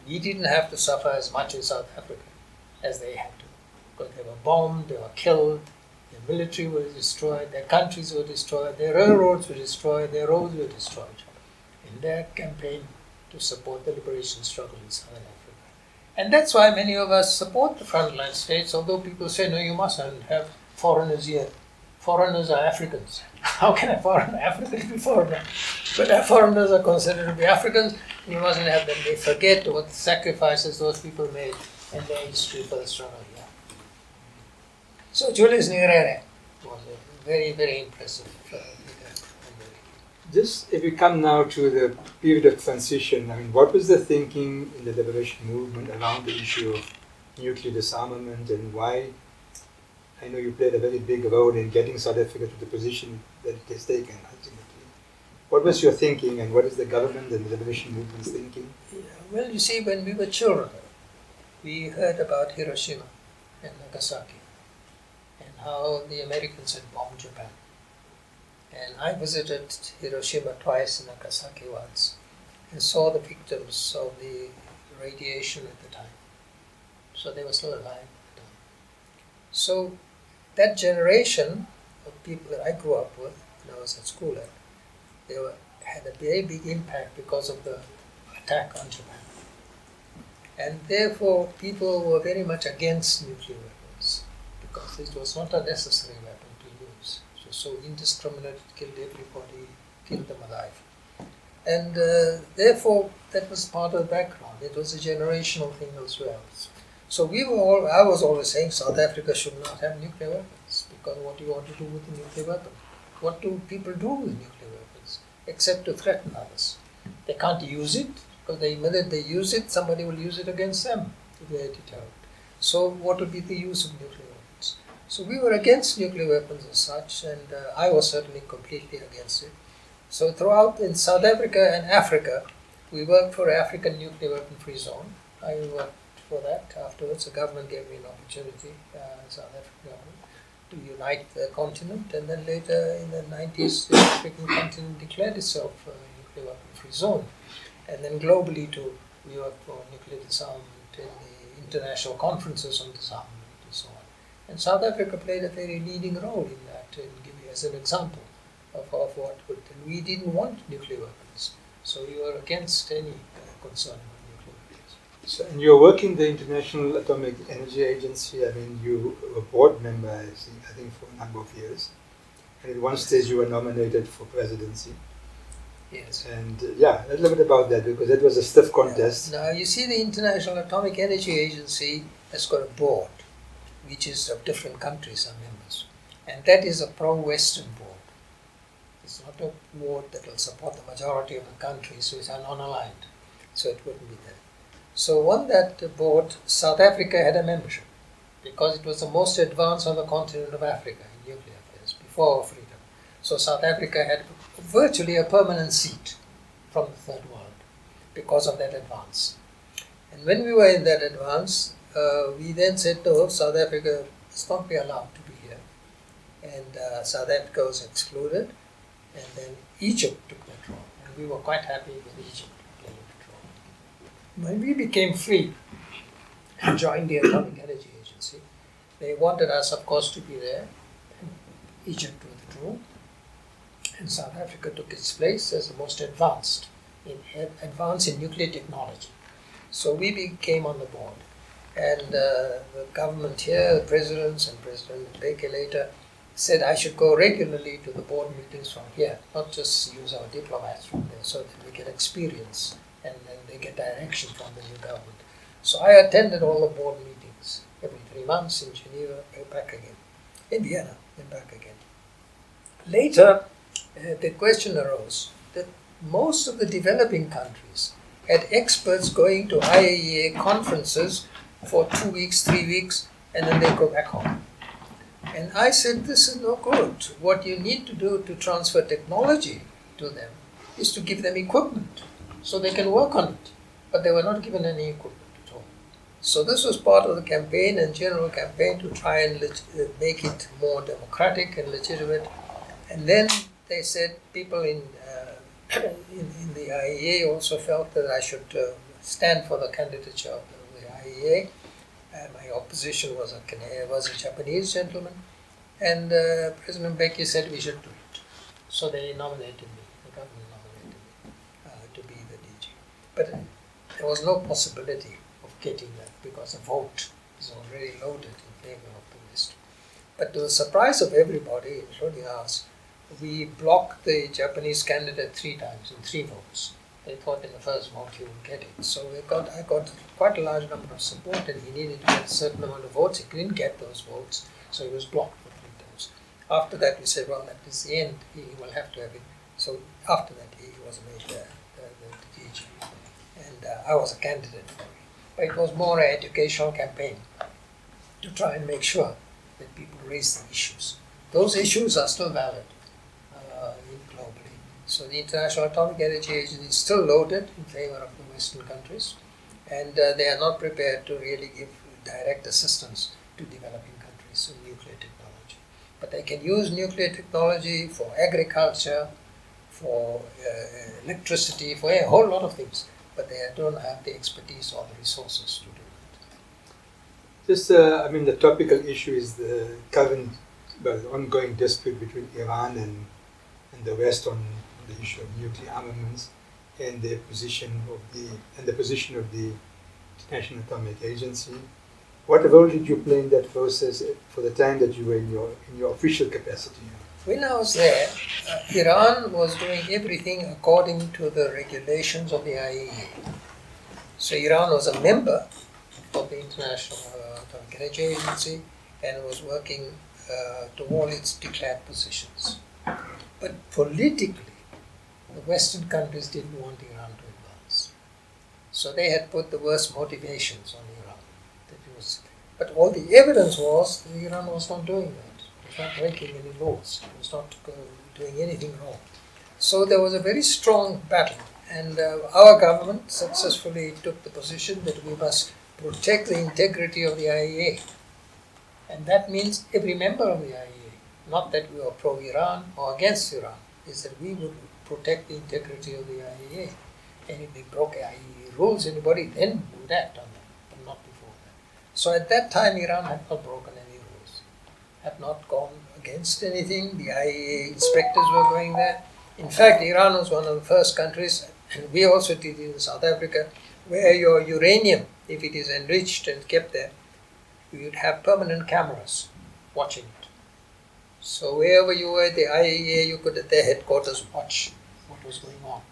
We didn't have to suffer as much in South Africa as they had to, because they were bombed, they were killed, their military was destroyed, their countries were destroyed, their railroads were destroyed, their roads were destroyed in their campaign to support the liberation struggle in Southern Africa. And that's why many of us support the frontline states, although people say, no, you mustn't have foreigners here. Foreigners are Africans. How can a foreign African be foreigner? But our foreigners are considered to be Africans, and you mustn't have them. They forget what sacrifices those people made and their history for the struggle here. So Julius Nyerere was a very, very impressive leader. Just if we come now to the period of transition, I mean, what was the thinking in the liberation movement around the issue of nuclear disarmament, and why? I know you played a very big role in getting South Africa to the position that it has taken ultimately. What was your thinking, and what is the government and the liberation movement's thinking? Yeah, well, you see, when we were children, we heard about Hiroshima and Nagasaki and how the Americans had bombed Japan. And I visited Hiroshima twice and Nagasaki once and saw the victims of the radiation at the time. So they were still alive at the time. So that generation of people that I grew up with when I was at school, had a very big impact because of the attack on Japan. And therefore people were very much against nuclear weapons because it was not a necessary weapon to use. It was so indiscriminate, it killed everybody, killed them alive. And therefore that was part of the background. It was a generational thing as well. So I was always saying South Africa should not have nuclear weapons, because what do you want to do with a nuclear weapon? What do people do with nuclear weapons except to threaten others? They can't use it, because the minute they use it, somebody will use it against them to be deterrent. So what would be the use of nuclear weapons? So we were against nuclear weapons as such, and I was certainly completely against it. So throughout in South Africa and Africa, we worked for African nuclear weapon-free zone. I worked for that. Afterwards, the government gave me an opportunity, South African government, to unite the continent, and then later in the 90s, the African continent declared itself a nuclear weapon-free zone. And then globally too, we worked for nuclear disarmament in the international conferences on disarmament and so on. And South Africa played a very leading role in that, in giving us an example of what would. And we didn't want nuclear weapons, so we were against any concern about nuclear weapons. So, and you're working the International Atomic Energy Agency. I mean, you were a board member, I think, for a number of years. And at one stage you were nominated for presidency. Yes. And a little bit about that, because that was a stiff contest. Now, you see, the International Atomic Energy Agency has got a board, which is of different countries are members. And that is a pro-Western board. It's not a board that will support the majority of the countries which are non-aligned. So it wouldn't be there. So on that board, South Africa had a membership, because it was the most advanced on the continent of Africa in nuclear affairs, before freedom. So South Africa had virtually a permanent seat from the Third World because of that advance. And when we were in that advance, we then said, no, South Africa must not be allowed to be here. And South Africa was excluded, and then Egypt took that role. And we were quite happy with Egypt playing that role. When we became free and joined the Atomic Energy Agency, they wanted us, of course, to be there. Egypt withdrew. And South Africa took its place as the most advanced in nuclear technology. So we came on the board. And the government here, the presidents and President Mbeki later, said I should go regularly to the board meetings from here, not just use our diplomats from there, so that we get experience and then they get direction from the new government. So I attended all the board meetings every 3 months in Geneva, back again, in Vienna, then back again. Later, the question arose that most of the developing countries had experts going to IAEA conferences for 2 weeks, 3 weeks, and then they go back home. And I said, this is no good. What you need to do to transfer technology to them is to give them equipment so they can work on it. But they were not given any equipment at all. So this was part of the campaign and general campaign to try and make it more democratic and legitimate. And then they said people in the IAEA also felt that I should stand for the candidature of the IAEA. My opposition was a Japanese gentleman, and President Mbeki said we should do it. So they nominated me, the government nominated me to be the DG. But there was no possibility of getting that because the vote is already loaded in favor of the West. But to the surprise of everybody, including us, we blocked the Japanese candidate 3 times in 3 votes. They thought in the first vote he would get it. So I got quite a large number of support, and he needed to get a certain amount of votes. He didn't get those votes, so he was blocked for 3 times. After that, we said, well, that is the end. He will have to have it. So after that, he was made the DG. And I was a candidate for it. But it was more an educational campaign to try and make sure that people raise the issues. Those issues are still valid globally. So the International Atomic Energy Agency is still loaded in favor of the Western countries, and they are not prepared to really give direct assistance to developing countries in nuclear technology. But they can use nuclear technology for agriculture, for electricity, for a whole lot of things, but they don't have the expertise or the resources to do it. Just, the topical issue is the current, the ongoing dispute between Iran and the West on the issue of nuclear armaments and the position of the International Atomic Agency. What role did you play in that process for the time that you were in your official capacity? When I was there, Iran was doing everything according to the regulations of the IAEA. So Iran was a member of the International Atomic Energy Agency and was working to all its declared positions. But politically, the Western countries didn't want Iran to advance. So they had put the worst motivations on Iran. But all the evidence was that Iran was not doing that. It was not breaking any laws. It was not doing anything wrong. So there was a very strong battle. And our government successfully took the position that we must protect the integrity of the IAEA. And that means every member of the IAEA. Not that we were pro-Iran or against Iran, is that we would protect the integrity of the IAEA. And if they broke IAEA rules, anybody then would act on them, but not before that. So at that time, Iran had not broken any rules, had not gone against anything. The IAEA inspectors were going there. In fact, Iran was one of the first countries, and we also did it in South Africa, where your uranium, if it is enriched and kept there, you would have permanent cameras watching it. So wherever you were at the IAEA, you could at their headquarters watch what was going on.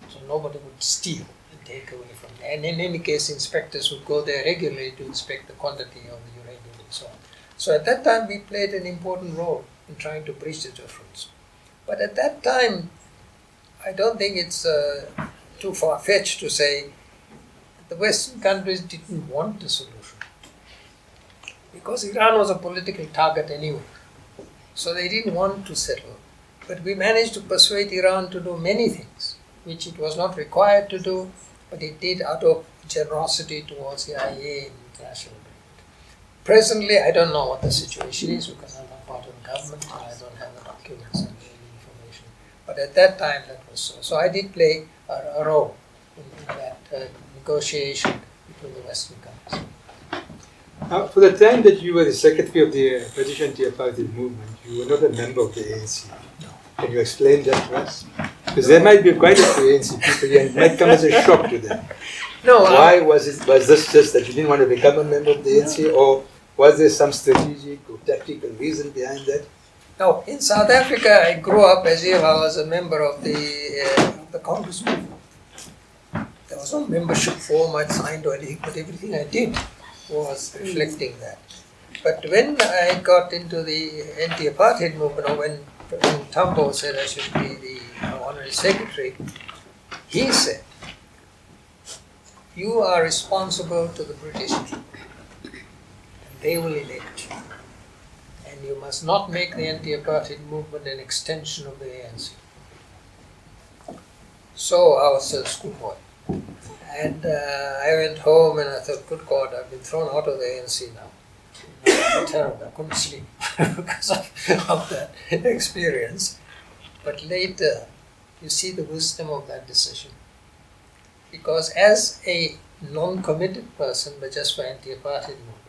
So nobody would steal and take away from there. And in any case, inspectors would go there regularly to inspect the quantity of the uranium and so on. So at that time, we played an important role in trying to bridge the difference. But at that time, I don't think it's too far-fetched to say that the Western countries didn't want a solution. Because Iran was a political target anyway. So they didn't want to settle. But we managed to persuade Iran to do many things, which it was not required to do, but it did out of generosity towards the IAEA and international agreement. Presently, I don't know what the situation is because I'm not part of the government and I don't have the documents and the information. But at that time, that was so. So I did play a role in that negotiation between the Western countries. For the time that you were the secretary of the British Anti-Apartheid movement, you were not a member of the ANC. No. Can you explain that to us? Because there might be quite a few ANC people here, and it might come as a shock to them. No, Why was it? Was this just that you didn't want to become a member of the ANC, or was there some strategic or tactical reason behind that? no. In South Africa, I grew up as if I was a member of the Congress movement. There was no membership form I signed or anything, but everything I did was reflecting that. But when I got into the anti-apartheid movement, or when President Tambo said I should be the honorary secretary, he said, you are responsible to the British people. They will elect you. And you must not make the anti-apartheid movement an extension of the ANC. So I was a schoolboy. And I went home and I thought, good God, I've been thrown out of the ANC now. It was terrible. I couldn't sleep because of that experience. But later, you see the wisdom of that decision. Because as a non-committed person, but just for anti-apartheid movement,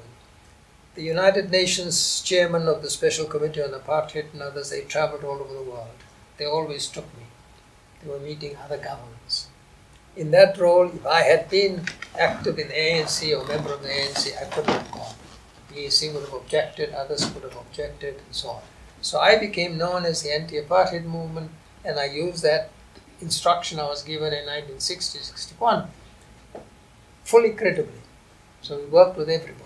the United Nations chairman of the Special Committee on Apartheid and others, they traveled all over the world. They always took me. They were meeting other governments. In that role, if I had been active in the ANC or member of the ANC, I couldn't have gone. The ANC would have objected, others would have objected, and so on. So I became known as the anti-apartheid movement, and I used that instruction I was given in 1960-61 fully credibly. So we worked with everybody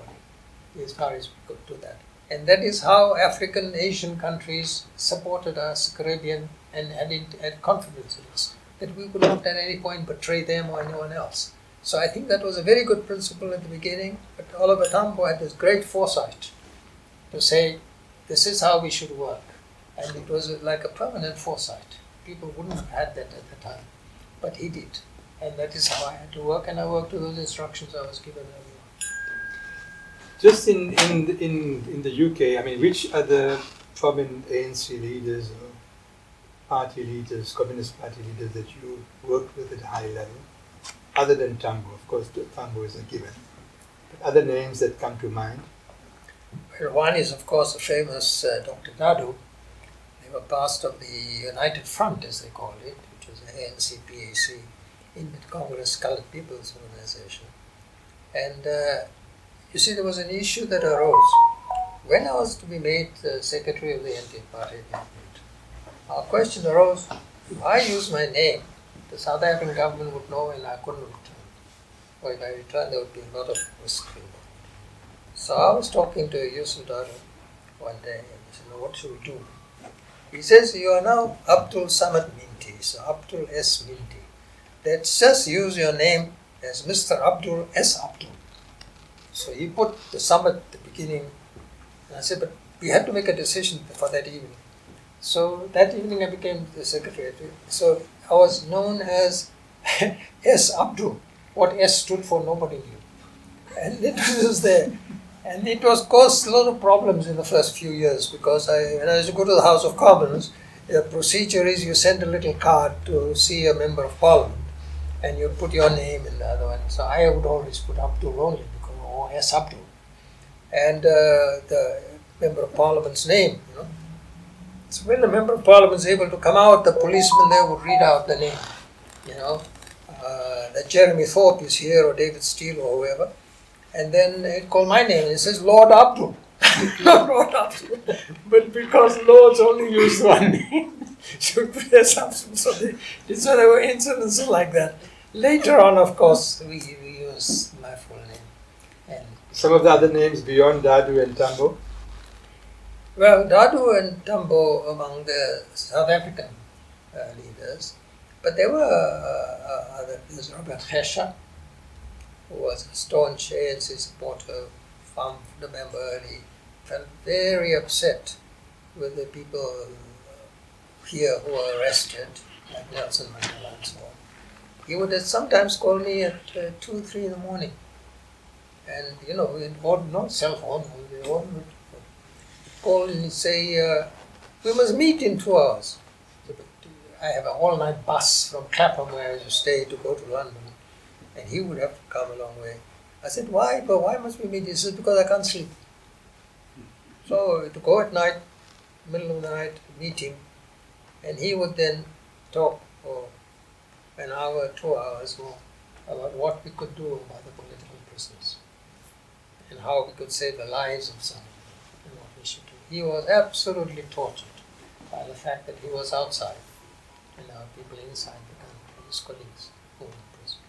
as far as we could do that. And that is how African, Asian countries supported us, Caribbean, and had confidence in us, that we could not at any point betray them or anyone else. So I think that was a very good principle at the beginning, but Oliver Tambo had this great foresight to say, this is how we should work. And it was like a permanent foresight. People wouldn't have had that at the time, but he did. And that is how I had to work, and I worked to those instructions I was given earlier. Just in the UK, I mean, which other prominent ANC leaders or party leaders, Communist Party leaders that you worked with at a high level, other than Tambo? Of course, Tambo is a given. But other names that come to mind? Well, one is, of course, the famous Dr. Dadu. They were part of the United Front, as they called it, which was the ANC-PAC, Indian Congress Colored People's Organization. And you see, there was an issue that arose. When I was to be made secretary of the anti-apartheid movement, our question arose, if I use my name, the South African government would know and I couldn't return. Or if I returned, there would be a lot of risk involved. So I was talking to Yusuf Dadu one day, and he said, what should we do? He says, you are now Abdul Minty, so Abdul S. Minty. Let's just use your name as Mr. Abdul S. Abdul. So he put the Samad at the beginning, and I said, but we had to make a decision for that evening. So that evening I became the secretary. So I was known as S. Abdul. What S stood for, nobody knew. And it was there. And it was caused a lot of problems in the first few years, because when I used to go to the House of Commons, the procedure is you send a little card to see a member of Parliament, and you put your name in the other one. So I would always put Abdul only, or S. Abdul, and the member of Parliament's name, you know. So when the member of Parliament is able to come out, the policeman there would read out the name, you know, that Jeremy Thorpe is here, or David Steele, or whoever. And then it called my name, and it says Lord Abdul. Lord Abdul. But because Lords only use one name, so there were incidents like that. Later on, of course, we use my full name. And some of the other names beyond Dadu and Tambo? Well, Dadu and Tambo among the South African leaders, but there were there's Robert Hesha, who was a staunch ANC supporter, from the member early, felt very upset with the people here who were arrested, like Nelson Mandela and so on. He would sometimes call me at 2, 3 in the morning. And, you know, we would not cell phone, we would call and say, we must meet in 2 hours. I have an all-night bus from Clapham, where I used to stay, to go to London. And he would have to come a long way. I said, why? But why must we meet? He said, because I can't sleep. So to go at night, middle of the night, meet him, And he would then talk for an hour, 2 hours more about what we could do about the political prisoners and how we could save the lives of some and what we should do. He was absolutely tortured by the fact that he was outside and there were people inside the country, his colleagues who were in prison.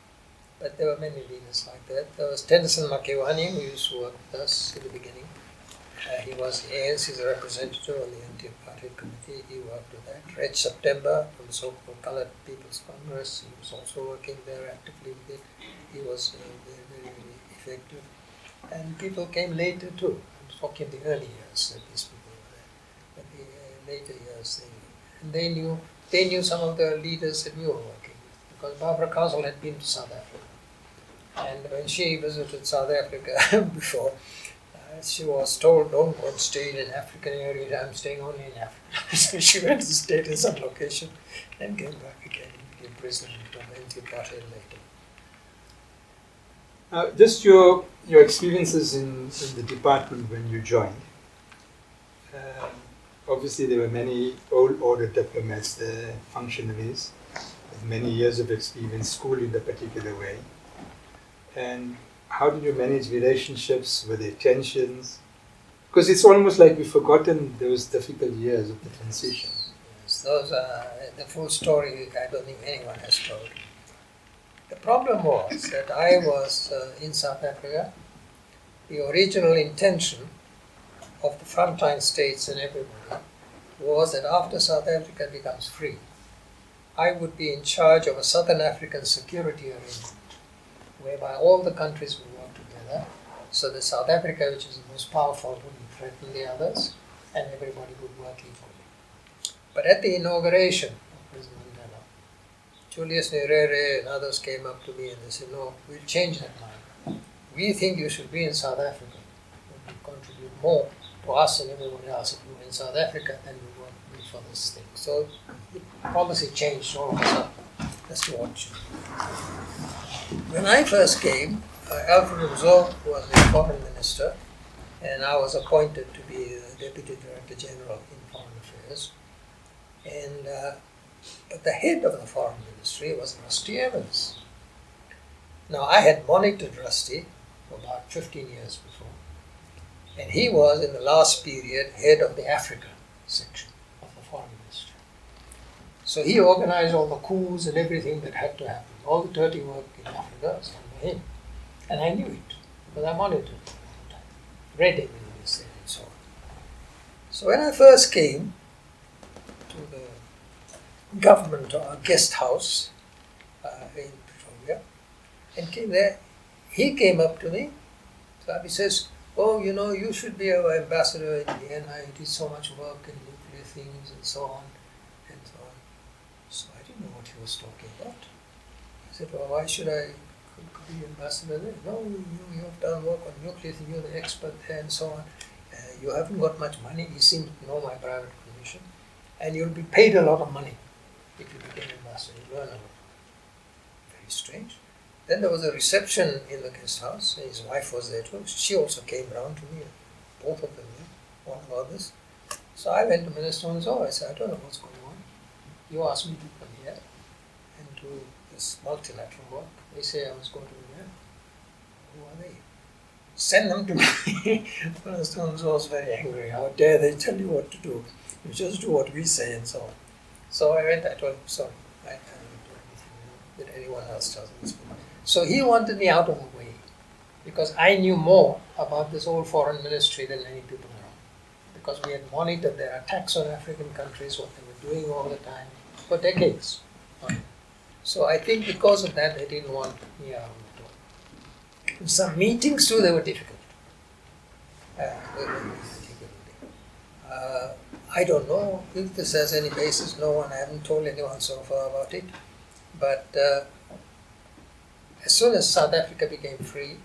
But there were many leaders like that. There was Tennyson Makewani, who used to work with us in the beginning. He was the ANC's representative on the Anti-Apartheid Committee. He worked with that. Red September from the so-called Coloured People's Congress. He was also working there actively with it. He was very, very, very effective. And people came later too. I'm talking the early years that these people were there. But the later years, they knew some of the leaders that we were working with. Because Barbara Castle had been to South Africa. And when she visited South Africa before, she was told, don't go and stay in African area, I'm staying only in Africa. So she went to stay in some location and came back again and became prisoner from Anti-Apartheid later. Just your experiences in the department when you joined. Obviously there were many old order diplomats there, functionaries, with many years of experience, schooled in a particular way. And how did you manage relationships? Were there tensions? Because it's almost like we've forgotten those difficult years of the transition. Yes, those are the full story. I don't think anyone has told. The problem was that I was in South Africa. The original intention of the frontline states and everybody was that after South Africa becomes free, I would be in charge of a Southern African security arrangement, whereby all the countries would work together, so that South Africa, which is the most powerful, wouldn't threaten the others, and everybody would work equally. But at the inauguration of President Mandela, Julius Nyerere and others came up to me and they said, no, we'll change that mind. We think you should be in South Africa. It would contribute more to us and everyone else if you were in South Africa than we were for this thing. So the policy changed all of a sudden. That's what you When I first came, Alfred Nzo was the foreign minister, and I was appointed to be the Deputy Director General in Foreign Affairs. And but the head of the Foreign Ministry was Rusty Evans. Now, I had monitored Rusty for about 15 years before, and he was, in the last period, head of the Africa section of the Foreign Ministry. So he organized all the coups and everything that had to happen. All the dirty work in Africa was done by him. And I knew it, because I monitored it all the time, read everything he said and so on. So when I first came to the government guest house in Pretoria, and came there, he came up to me. So he says, oh, you know, you should be our ambassador in Vienna. I did so much work in nuclear things and so on and so on. So I didn't know what he was talking about. I said, well, why should I be ambassador there? No, you have done work on nuclear things. You're the expert there and so on. You haven't got much money. He seemed to know my private condition. And you'll be paid a lot of money if you became ambassador. You learn a lot. Very strange. Then there was a reception in the guest house. His wife was there too. She also came round to me. Both of them knew all about this. So I went to Minister Nzo. I said, I don't know what's going on. You asked me to come here and do this multilateral work. They say I was going to be there. Who are they? Send them to me. Minister Nzo was very angry. How dare they tell you what to do? You just do what we say and so on. So I went, I told him, sorry, I can't do anything that anyone else tells me. So he wanted me out of the way, because I knew more about this old foreign ministry than many people know. Because we had monitored their attacks on African countries, what they were doing all the time, for decades. So I think because of that, they didn't want me around at all. In some meetings too, they were difficult. I don't know if this has any basis. I haven't told anyone so far about it. But as soon as South Africa became free,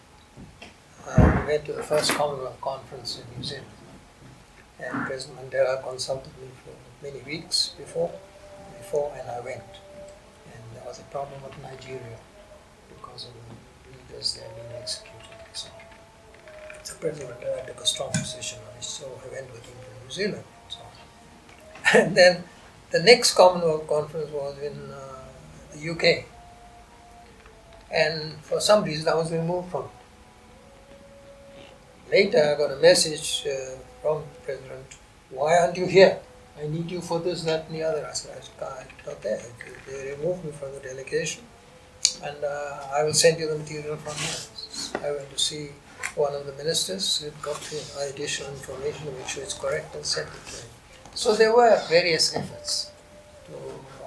we went to the first Commonwealth Conference in New Zealand. And President Mandela consulted me for many weeks before, and I went. And there was a problem with Nigeria because of the leaders that had been executed and so on. So President Mandela took a strong position on it, so I went with him to New Zealand and so on. And then the next Commonwealth Conference was in the UK. And for some reason I was removed from it. Later I got a message from the President, why aren't you here? I need you for this, that and the other. I said, I'm not there. They removed me from the delegation and I will send you the material from here. I went to see one of the ministers and got the additional information, make sure it's correct and sent it to him. So there were various efforts to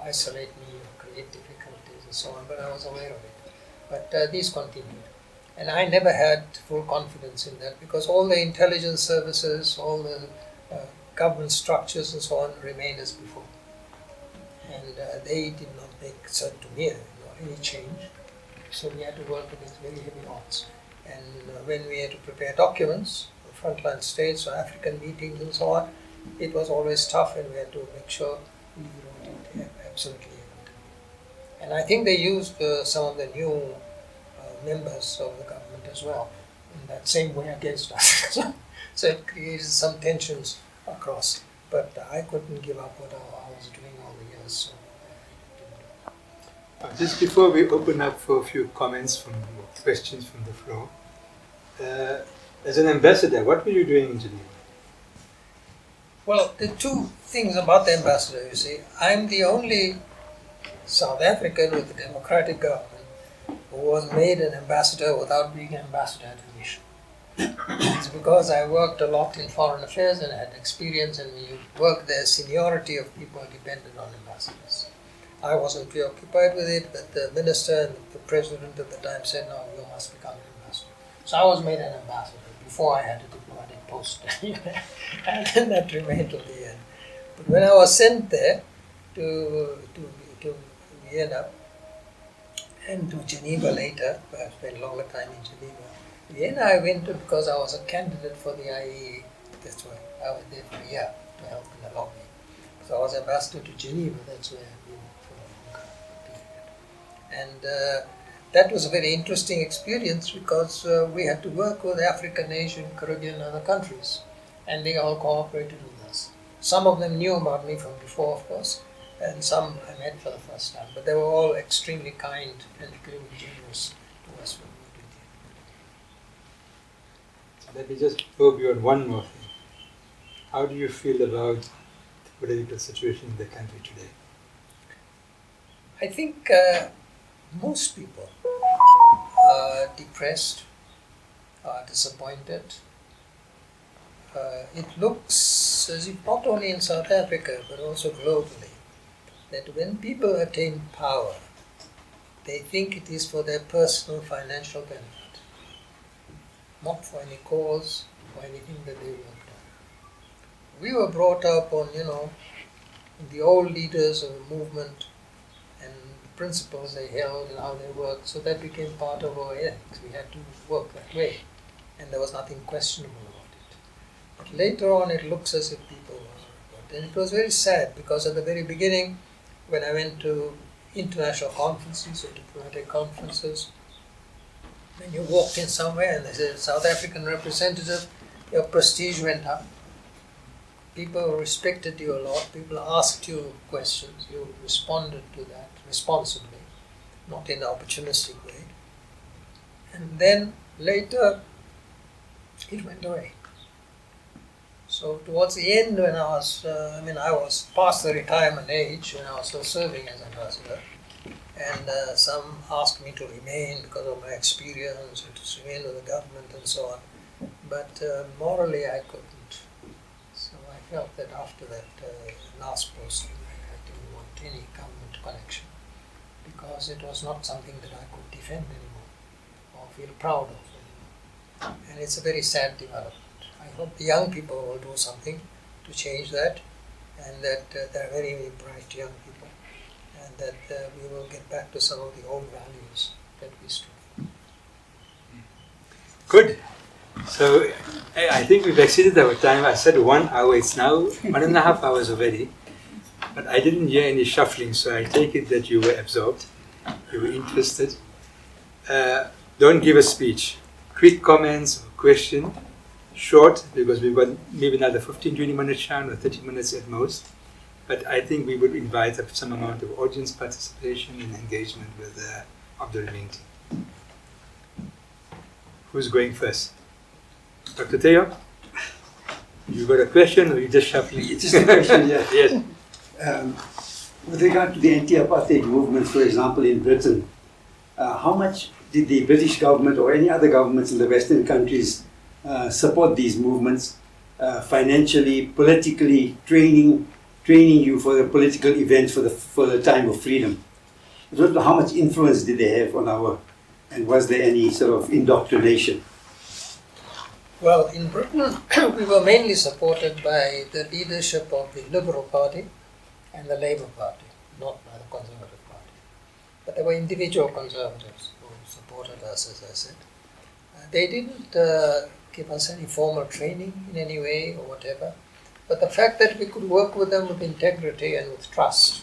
isolate me or create difficulties and so on, but I was aware of it. But these continued. And I never had full confidence in that because all the intelligence services, all the government structures and so on remained as before. And they did not make certain to me any change. So we had to work against very heavy odds. And when we had to prepare documents, frontline states or African meetings and so on, it was always tough and we had to make sure we wrote it absolutely able. And I think they used some of the new members of the government as well in that same way against us. So it created some tensions across. But I couldn't give up what I was doing all the years. So just before we open up for a few comments or questions from the floor, as an ambassador, what were you doing in Geneva? Well, the two things about the ambassador, you see, I'm the only South African with a democratic government who was made an ambassador without being an ambassador at a mission. It's because I worked a lot in foreign affairs and had experience, and when you work there, seniority of people depended on ambassadors. I wasn't preoccupied with it, but the minister and the president at the time said, no, you must become an ambassador. So I was made an ambassador before I had a diplomatic post. And then that remained till the end. But when I was sent there to Vienna and to Geneva later, I spent a longer time in Geneva. Vienna I went to because I was a candidate for the IAEA. That's why I was there for a year to help in the lobby. So I was ambassador to Geneva, that's where I've been for a longer period. And that was a very interesting experience because we had to work with African, Asian, Caribbean and other countries. And they all cooperated with us. Some of them knew about me from before, of course, and some I met for the first time. But they were all extremely kind and extremely generous to us when we were doing it. Let me just probe you on one more thing. How do you feel about the political situation in the country today? I think most people are depressed, are disappointed. It looks as if not only in South Africa but also globally that when people attain power, they think it is for their personal financial benefit, not for any cause or anything that they worked on. We were brought up on, the old leaders of the movement and the principles they held and how they worked, so that became part of our ethics. We had to work that way, and there was nothing questionable about it. But later on it looks as if people were, and it was very sad because at the very beginning, when I went to international conferences or diplomatic conferences, when you walked in somewhere and they said, South African representative, your prestige went up. People respected you a lot. People asked you questions. You responded to that responsibly, not in an opportunistic way. And then later, it went away. So towards the end, when I was past the retirement age, when I was still serving as ambassador, and some asked me to remain because of my experience and to remain with the government and so on. But morally, I couldn't. So I felt that after that last posting, I didn't want any government connection because it was not something that I could defend anymore or feel proud of anymore. And it's a very sad development. I hope the young people will do something to change that, and that there are very, very bright young people, and that we will get back to some of the old values that we stood for. Good. So I think we've exceeded our time. I said 1 hour. It's now 1.5 hours already. But I didn't hear any shuffling, so I take it that you were absorbed. You were interested. Don't give a speech. Quick comments or question. Short, because we've got maybe another 15-20 minutes, or 30 minutes at most. But I think we would invite some amount of audience participation and engagement with Abdul Minty. Who's going first? Dr. Teo? You got a question or you just shuffling? It's just a question, yeah. Yes. With regard to the anti-apartheid movement, for example, in Britain, how much did the British government or any other governments in the Western countries support these movements financially, politically, training you for the political events for the time of freedom? I don't know how much influence did they have on and was there any sort of indoctrination? Well, in Britain, we were mainly supported by the leadership of the Liberal Party and the Labour Party, not by the Conservative Party. But there were individual Conservatives who supported us, as I said. They didn't give us any formal training in any way or whatever, but the fact that we could work with them with integrity and with trust,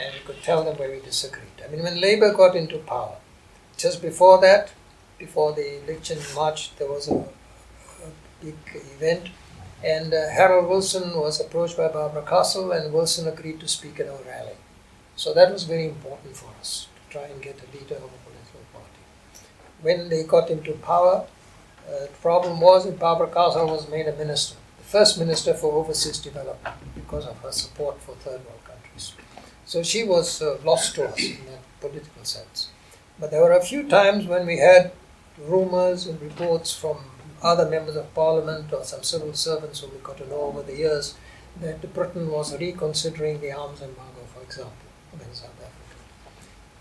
and we could tell them where we disagreed. I mean, when Labour got into power, just before that, before the election in March, there was a big event, and Harold Wilson was approached by Barbara Castle, and Wilson agreed to speak at our rally. So that was very important for us, to try and get a leader of a political party. When they got into power, the problem was that Barbara Castle was made a minister, the first minister for overseas development, because of her support for third world countries. So she was lost to us in that political sense. But there were a few times when we had rumors and reports from other members of parliament or some civil servants who we got to know over the years that Britain was reconsidering the arms embargo, for example, against South Africa.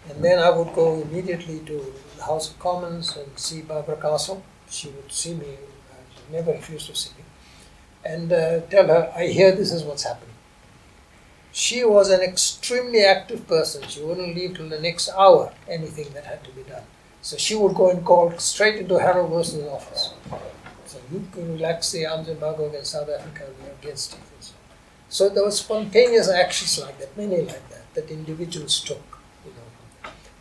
And then I would go immediately to the House of Commons and see Barbara Castle. She would see me, she never refused to see me, and tell her, I hear this is what's happening. She was an extremely active person. She wouldn't leave till the next hour anything that had to be done. So she would go and call straight into Harold Wilson's office. So you can relax the arms embargo against South Africa, we are against it. And so there were spontaneous actions like that, many like that, that individuals took.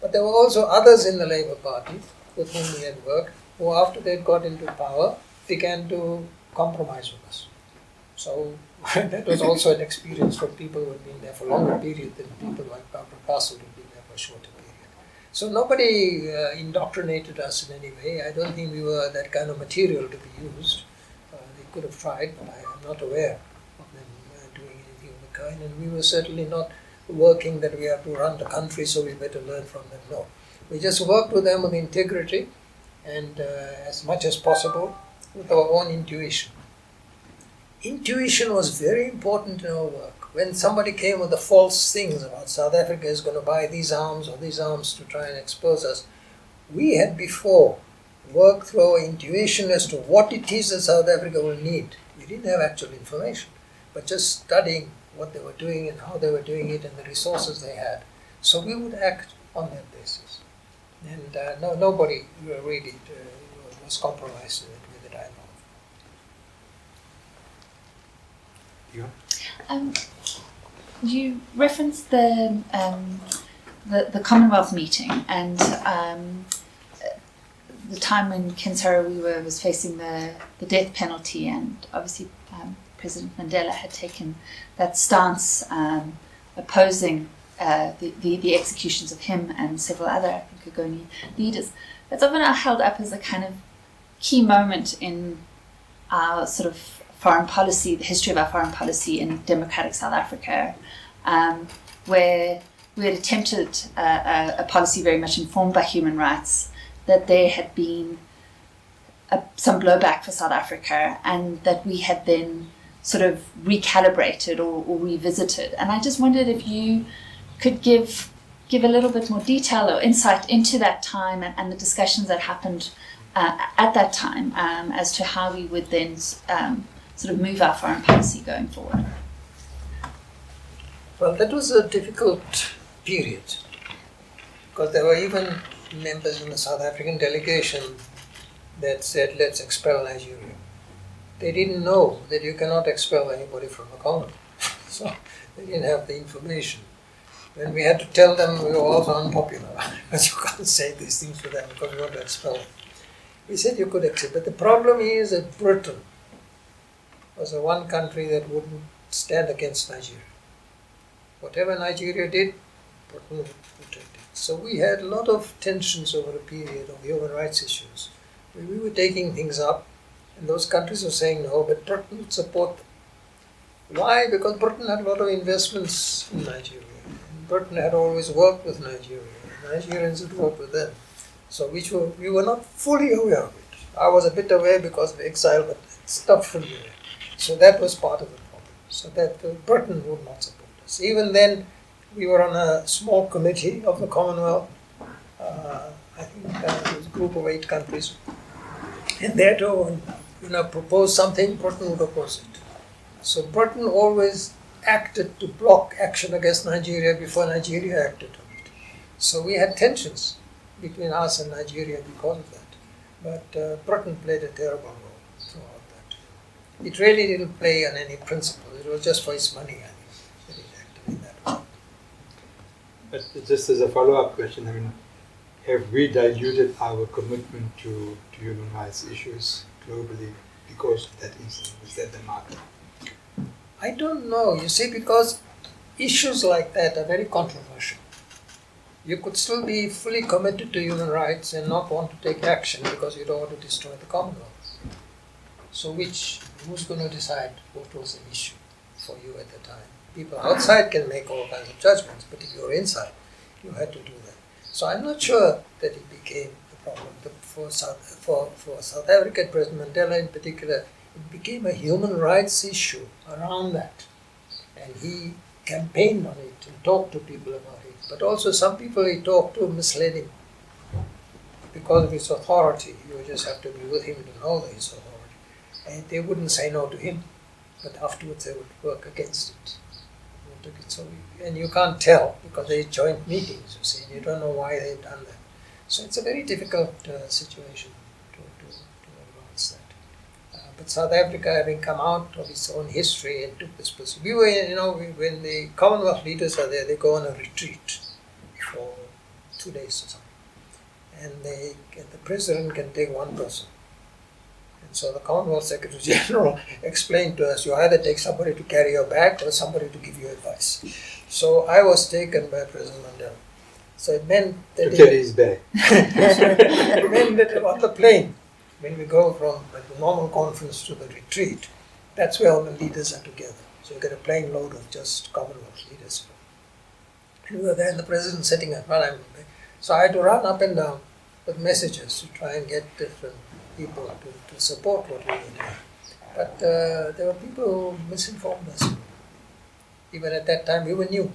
But there were also others in the Labour Party with whom we had worked, who after they got into power began to compromise with us. So that was also an experience for people who had been there for a longer period than people like Barbara Castle who had been there for a shorter period. So nobody indoctrinated us in any way. I don't think we were that kind of material to be used. They could have tried, but I am not aware of them doing anything of the kind. And we were certainly not working that we have to run the country, so we better learn from them. No. We just worked with them with integrity and as much as possible with our own intuition. Intuition was very important in our work. When somebody came with the false things about South Africa is going to buy these arms or these arms to try and expose us, we had before worked through our intuition as to what it is that South Africa will need. We didn't have actual information, but just studying what they were doing and how they were doing it and the resources they had. So we would act on that basis. And nobody really was compromised with it, I know. Yeah. You referenced the Commonwealth meeting and the time when Ken Saro-Wiwa was facing the death penalty, and obviously President Mandela had taken that stance opposing the executions of him and several other Ngoni leaders. That's often held up as a kind of key moment in our sort of foreign policy, the history of our foreign policy in democratic South Africa, where we had attempted a policy very much informed by human rights, that there had been some blowback for South Africa, and that we had then sort of recalibrated or revisited. And I just wondered if you could give a little bit more detail or insight into that time and the discussions that happened at that time as to how we would then sort of move our foreign policy going forward. Well, that was a difficult period because there were even members in the South African delegation that said, let's expel Nigeria. They didn't know that you cannot expel anybody from the colony. So they didn't have the information. When we had to tell them, we were also unpopular because you can't say these things to them because we want to expel them. We said you could accept, but the problem is that Britain was the one country that wouldn't stand against Nigeria. Whatever Nigeria did, Britain would protect it. So we had a lot of tensions over a period of human rights issues. We were taking things up, and those countries were saying no, but Britain would support them. Why? Because Britain had a lot of investments in Nigeria. And Britain had always worked with Nigeria. Nigerians had worked with them. So we were not fully aware of it. I was a bit aware because of exile, but it's not fully aware. So that was part of the problem. So that Britain would not support us. Even then, we were on a small committee of the Commonwealth. I think it was a group of 8 countries. And there to propose something, Britain would oppose it. So Britain always acted to block action against Nigeria before Nigeria acted on it. So we had tensions between us and Nigeria because of that. But Britain played a terrible role throughout that. It really didn't play on any principle. It was just for its money, I think, that it acted in that way. But just as a follow-up question, I mean, have we diluted our commitment to human rights issues globally because of that incident? Is that the marker? I don't know. You see, because issues like that are very controversial. You could still be fully committed to human rights and not want to take action because you don't want to destroy the Commonwealth. So who's going to decide what was an issue for you at the time? People outside can make all kinds of judgments, but if you're inside, you had to do that. So I'm not sure that it became a problem. For South African President Mandela in particular, it became a human rights issue around that. And he campaigned on it and talked to people about it. But also some people he talked to misled him. Because of his authority, you just have to be with him to know his authority. And they wouldn't say no to him, but afterwards they would work against it. And you can't tell because they joint meetings, you see, and you don't know why they've done that. So it's a very difficult situation to advance that. But South Africa, having come out of its own history and took this position, when the Commonwealth leaders are there, they go on a retreat for 2 days or something, and the president can take one person. And so the Commonwealth Secretary General explained to us, you either take somebody to carry your bag or somebody to give you advice. So I was taken by President Mandela. So it meant that to carry his bag. it meant that on the plane, when we go from the normal conference to the retreat, that's where all the leaders are together. So you get a plane load of just Commonwealth leaders. And we were there and the president sitting in front of me. So I had to run up and down with messages to try and get different people to support what we were doing. But there were people who misinformed us. Even at that time, we were new,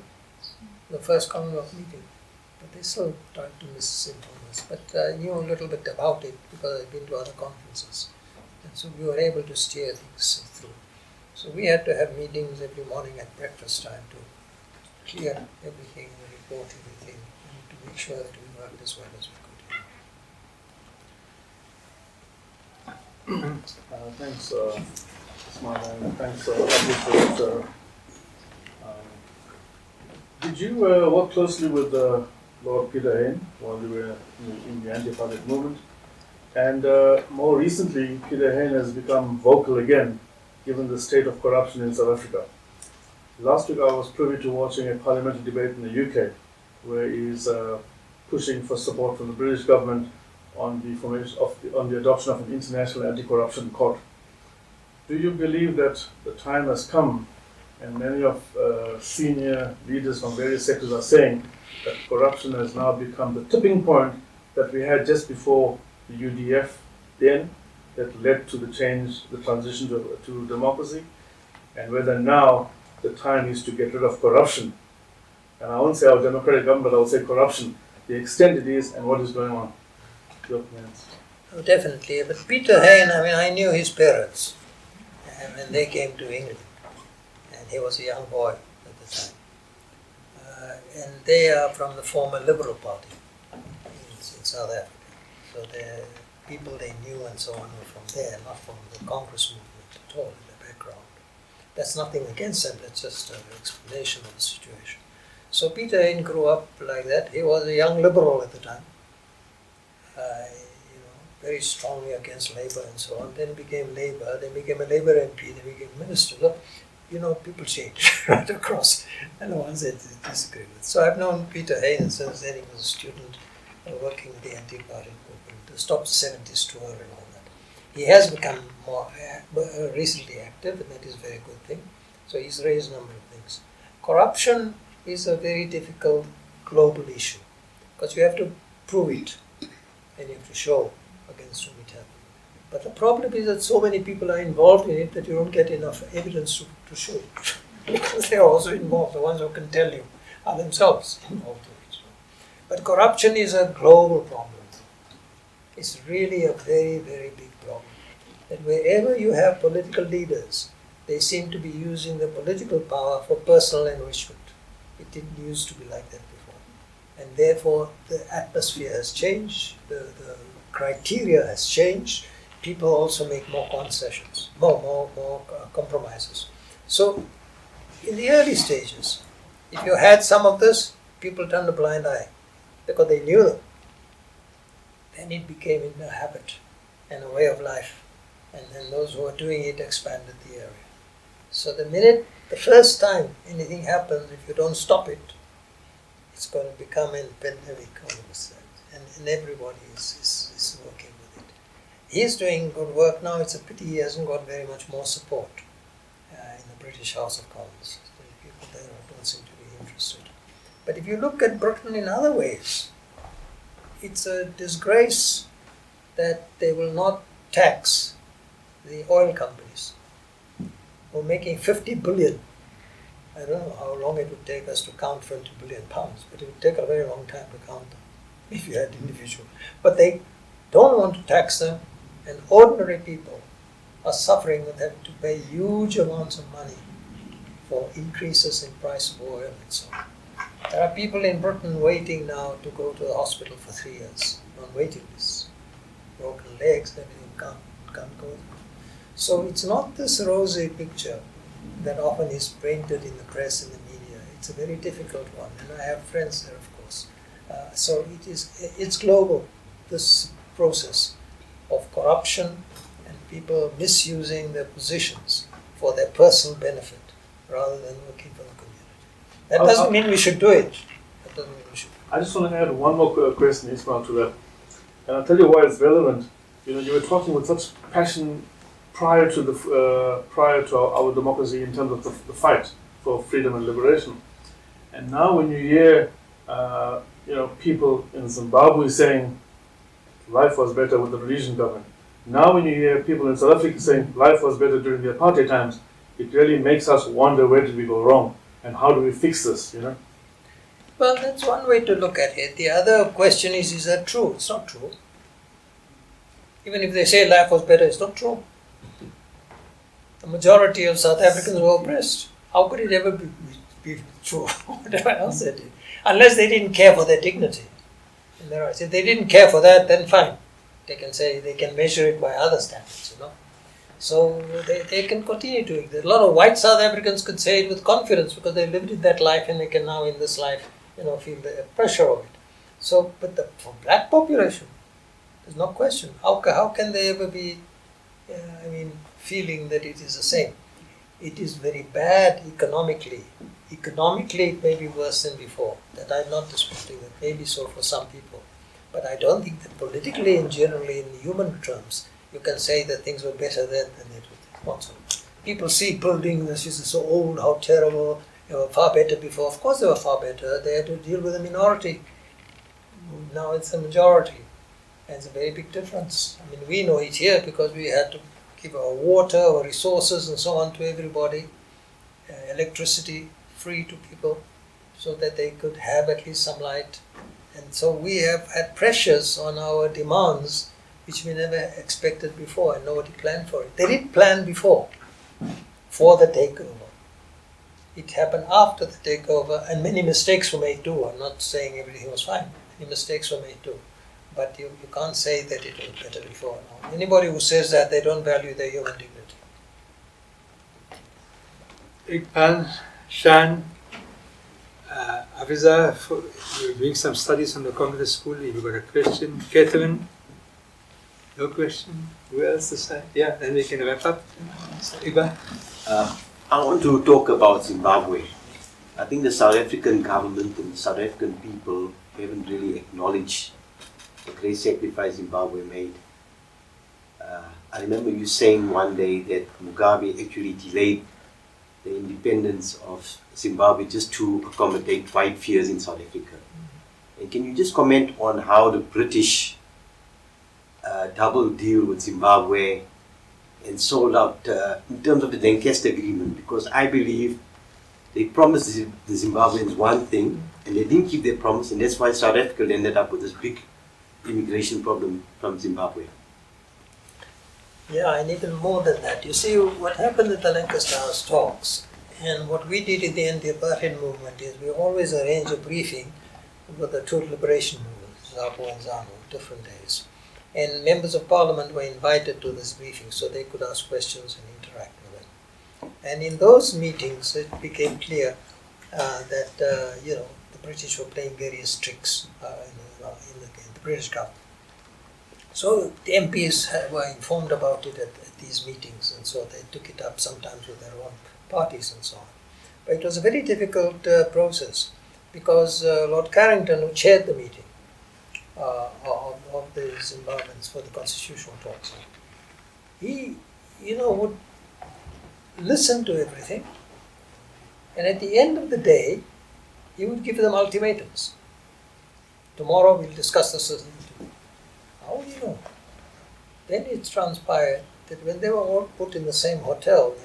the first Commonwealth meeting. But they still tried to misinform us. But I knew a little bit about it because I'd been to other conferences. And so we were able to steer things through. So we had to have meetings every morning at breakfast time to clear everything and report everything and to make sure that we worked as well as we could. Thanks, Ismail, and thanks, Abdul, for that. Did you work closely with Lord Peter Hain while you were in the anti-apartheid movement? And more recently, Peter Hain has become vocal again, given the state of corruption in South Africa. Last week, I was privy to watching a parliamentary debate in the UK, where he's pushing for support from the British government on the adoption of an international anti-corruption court. Do you believe that the time has come, and many of senior leaders from various sectors are saying that corruption has now become the tipping point that we had just before the UDF then, that led to the transition to democracy, and whether now the time is to get rid of corruption? And I won't say our democratic government, but I will say corruption, the extent it is and what is going on. Your comments. Oh, definitely. But Peter Hain, I knew his parents when they came to England. And he was a young boy at the time. And they are from the former Liberal Party in South Africa. So the people they knew and so on were from there, not from the Congress movement at all in the background. That's nothing against them, that's just an explanation of the situation. So Peter Hain grew up like that. He was a young Liberal at the time. Very strongly against Labour and so on. Then became Labour, then became a Labour MP, then became Minister. So people change right across, and the ones that disagree with. So I've known Peter Hain since then he was a student working with the anti-apartheid movement to stop the 70s tour and all that. He has become more recently active, and that is a very good thing. So he's raised a number of things. Corruption is a very difficult global issue because you have to prove it and you have to show against whom it happened. But the problem is that so many people are involved in it that you don't get enough evidence to show it because they are also involved. The ones who can tell you are themselves involved in it. But corruption is a global problem. It's really a very, very big problem. That wherever you have political leaders, they seem to be using the political power for personal enrichment. It didn't used to be like that before. And therefore, the atmosphere has changed, the criteria has changed. People also make more concessions, more compromises. So, in the early stages, if you had some of this, people turned a blind eye because they knew them. Then it became a habit and a way of life. And then those who are doing it expanded the area. So the first time anything happens, if you don't stop it, it's going to become a pandemic all of a sudden. And everybody is working with it. He's doing good work now. It's a pity he hasn't got very much more support in the British House of Commons. The people there don't seem to be interested. But if you look at Britain in other ways, it's a disgrace that they will not tax the oil companies who are making 50 billion. I don't know how long it would take us to count 20 billion pounds, but it would take a very long time to count them if you had individual. But they don't want to tax them, and ordinary people are suffering with having to pay huge amounts of money for increases in price of oil and so on. There are people in Britain waiting now to go to the hospital for 3 years on waiting lists. Broken legs, everything can't go. So it's not this rosy picture that often is painted in the press and the media. It's a very difficult one, and I have friends there, of course. So it's global, this process of corruption and people misusing their positions for their personal benefit rather than working for the community. That doesn't mean we should do it. That doesn't mean we should. I just want to add one more question, Ismail, to that. And I'll tell you why it's relevant. You were talking with such passion prior to our democracy in terms of the fight for freedom and liberation. And now when you hear people in Zimbabwe saying life was better with the Rhodesian government, now when you hear people in South Africa saying life was better during the apartheid times, it really makes us wonder where did we go wrong and how do we fix this, Well, that's one way to look at it. The other question is that true? It's not true. Even if they say life was better, it's not true. The majority of South Africans were oppressed. How could it ever be true? Whatever else they did. Unless they didn't care for their dignity. And if they didn't care for that, then fine. They can say, they can measure it by other standards, So they can continue doing that. A lot of white South Africans could say it with confidence because they lived in that life and they can now in this life, feel the pressure of it. So, but for black population, there's no question. How can they ever be, feeling that it is the same? It is very bad economically. Economically, it may be worse than before. That I'm not disputing. That may be so for some people. But I don't think that politically and generally in human terms, you can say that things were better then than it was. Not so. People see buildings, this is so old, how terrible, they were far better before. Of course they were far better. They had to deal with a minority. Now it's a majority. And it's a very big difference. We know it here because we had to give our water, our resources and so on to everybody. Electricity free to people so that they could have at least some light. And so we have had pressures on our demands which we never expected before and nobody planned for it. They didn't plan before for the takeover. It happened after the takeover and many mistakes were made too. I'm not saying everything was fine. Many mistakes were made too. But you can't say that it was better before. No. Anybody who says that, they don't value their human dignity. Iqbal, Shan, Afiza, you're doing some studies on the Congress School. You've got a question. Catherine, no question. Who else to say? Yeah, then we can wrap up. Iqbal. I want to talk about Zimbabwe. I think the South African government and the South African people haven't really acknowledged the great sacrifice Zimbabwe made. I remember you saying one day that Mugabe actually delayed the independence of Zimbabwe just to accommodate white fears in South Africa. And can you just comment on how the British double deal with Zimbabwe and sold out in terms of the Lancaster Agreement? Because I believe they promised the Zimbabweans one thing and they didn't keep their promise, and that's why South Africa ended up with this big immigration problem from Zimbabwe. Yeah, and even more than that. You see, what happened at the Lancaster House talks, and what we did in the anti-apartheid movement is we always arrange a briefing with the two liberation movements, ZAPO and ZANU, different days. And members of parliament were invited to this briefing so they could ask questions and interact with them. And in those meetings, it became clear that the British were playing various tricks in the British government. So the MPs were informed about it at these meetings, and so they took it up sometimes with their own parties and so on. But it was a very difficult process because Lord Carrington, who chaired the meeting of the Zimbabweans for the constitutional talks, he, would listen to everything, and at the end of the day, he would give them ultimatums. Tomorrow we'll discuss this. How do you know? Then it transpired that when they were all put in the same hotel,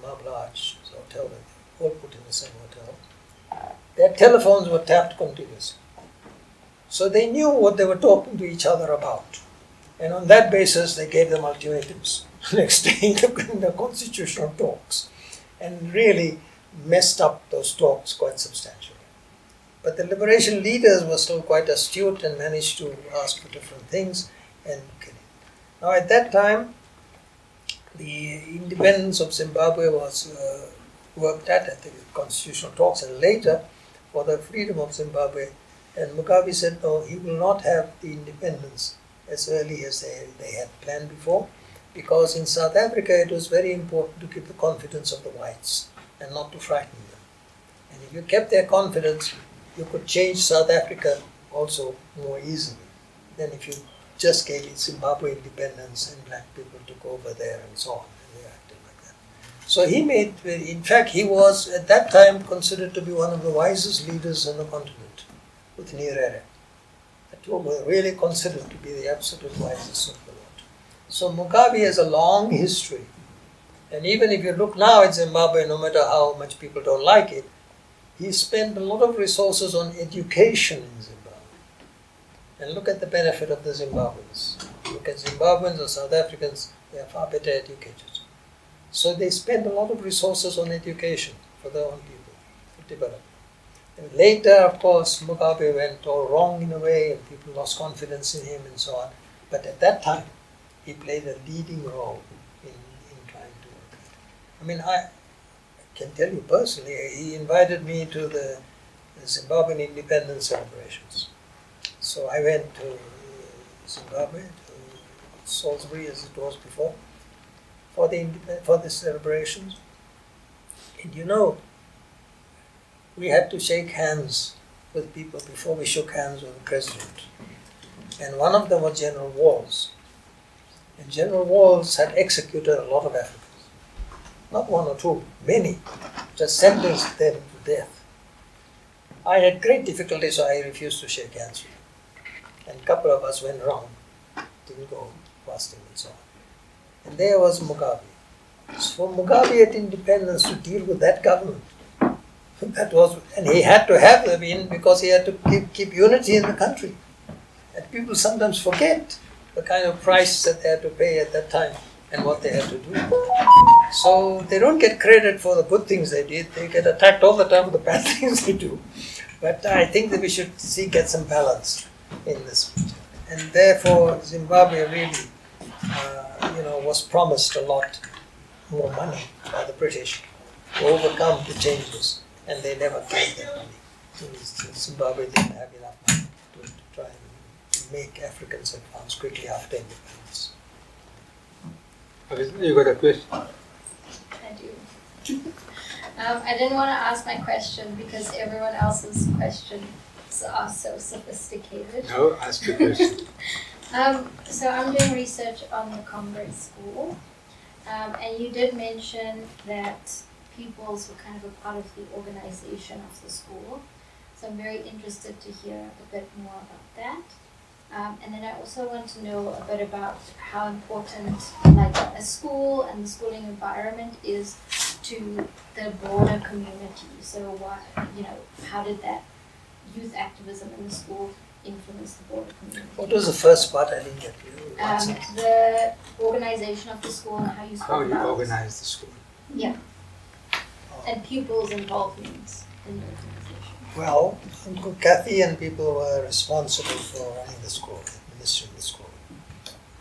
Marble Arch hotel, they were all put in the same hotel, their telephones were tapped continuously. So they knew what they were talking to each other about. And on that basis, they gave them ultimatums next day in the constitutional talks, and really messed up those talks quite substantially. But the liberation leaders were still quite astute and managed to ask for different things and get it. Now at that time, the independence of Zimbabwe was worked at the constitutional talks, and later for the freedom of Zimbabwe. And Mugabe said no, he will not have the independence as early as they had planned before, because in South Africa it was very important to keep the confidence of the whites and not to frighten them. And if you kept their confidence, you could change South Africa also more easily than if you just gave it Zimbabwe independence and black people took over there and so on, and they acted like that. So in fact, he was at that time considered to be one of the wisest leaders on the continent, with Nyerere. That were really considered to be the absolute wisest of the lot. So Mugabe has a long history, and even if you look now at Zimbabwe, no matter how much people don't like it, he spent a lot of resources on education in Zimbabwe. And look at the benefit of the Zimbabweans. Look at Zimbabweans or South Africans, they are far better educated. So they spend a lot of resources on education for their own people, for development. And later, of course, Mugabe went all wrong in a way, and people lost confidence in him and so on. But at that time, he played a leading role in trying to work it. I mean, I can tell you personally, he invited me to the Zimbabwean independence celebrations. So I went to Zimbabwe, to Salisbury as it was before, for the celebrations. And we had to shake hands with people before we shook hands with the president. And one of them was General Walls. And General Walls had executed a lot of Africans. Not one or two, many, just sentenced them to death. I had great difficulty, so I refused to shake hands with him. And a couple of us went wrong, didn't go past him and so on. And there was Mugabe. So for Mugabe at independence to deal with that government, and he had to have them in because he had to keep unity in the country. And people sometimes forget the kind of price that they had to pay at that time and what they had to do. So they don't get credit for the good things they did. They get attacked all the time for the bad things they do. But I think that we should get some balance in this. And therefore, Zimbabwe really, was promised a lot more money by the British to overcome the changes, and they never gave them money. Zimbabwe didn't have enough money to try and make Africans advance quickly after independence. You got a question? I do. I didn't want to ask my question because everyone else's questions are so sophisticated. No, ask the question. So I'm doing research on the Congress School, and you did mention that pupils were kind of a part of the organization of the school. So I'm very interested to hear a bit more about that. And then I also want to know a bit about how important like a school and the schooling environment is to the broader community. So what, how did that youth activism in the school influence the broader community? What was the first part? I didn't get you. The organization of the school and how you spoke How you about organize the school. Yeah. And pupils' involvement in the organization. Well, Uncle Kathy and people were responsible for running the school, administering the school.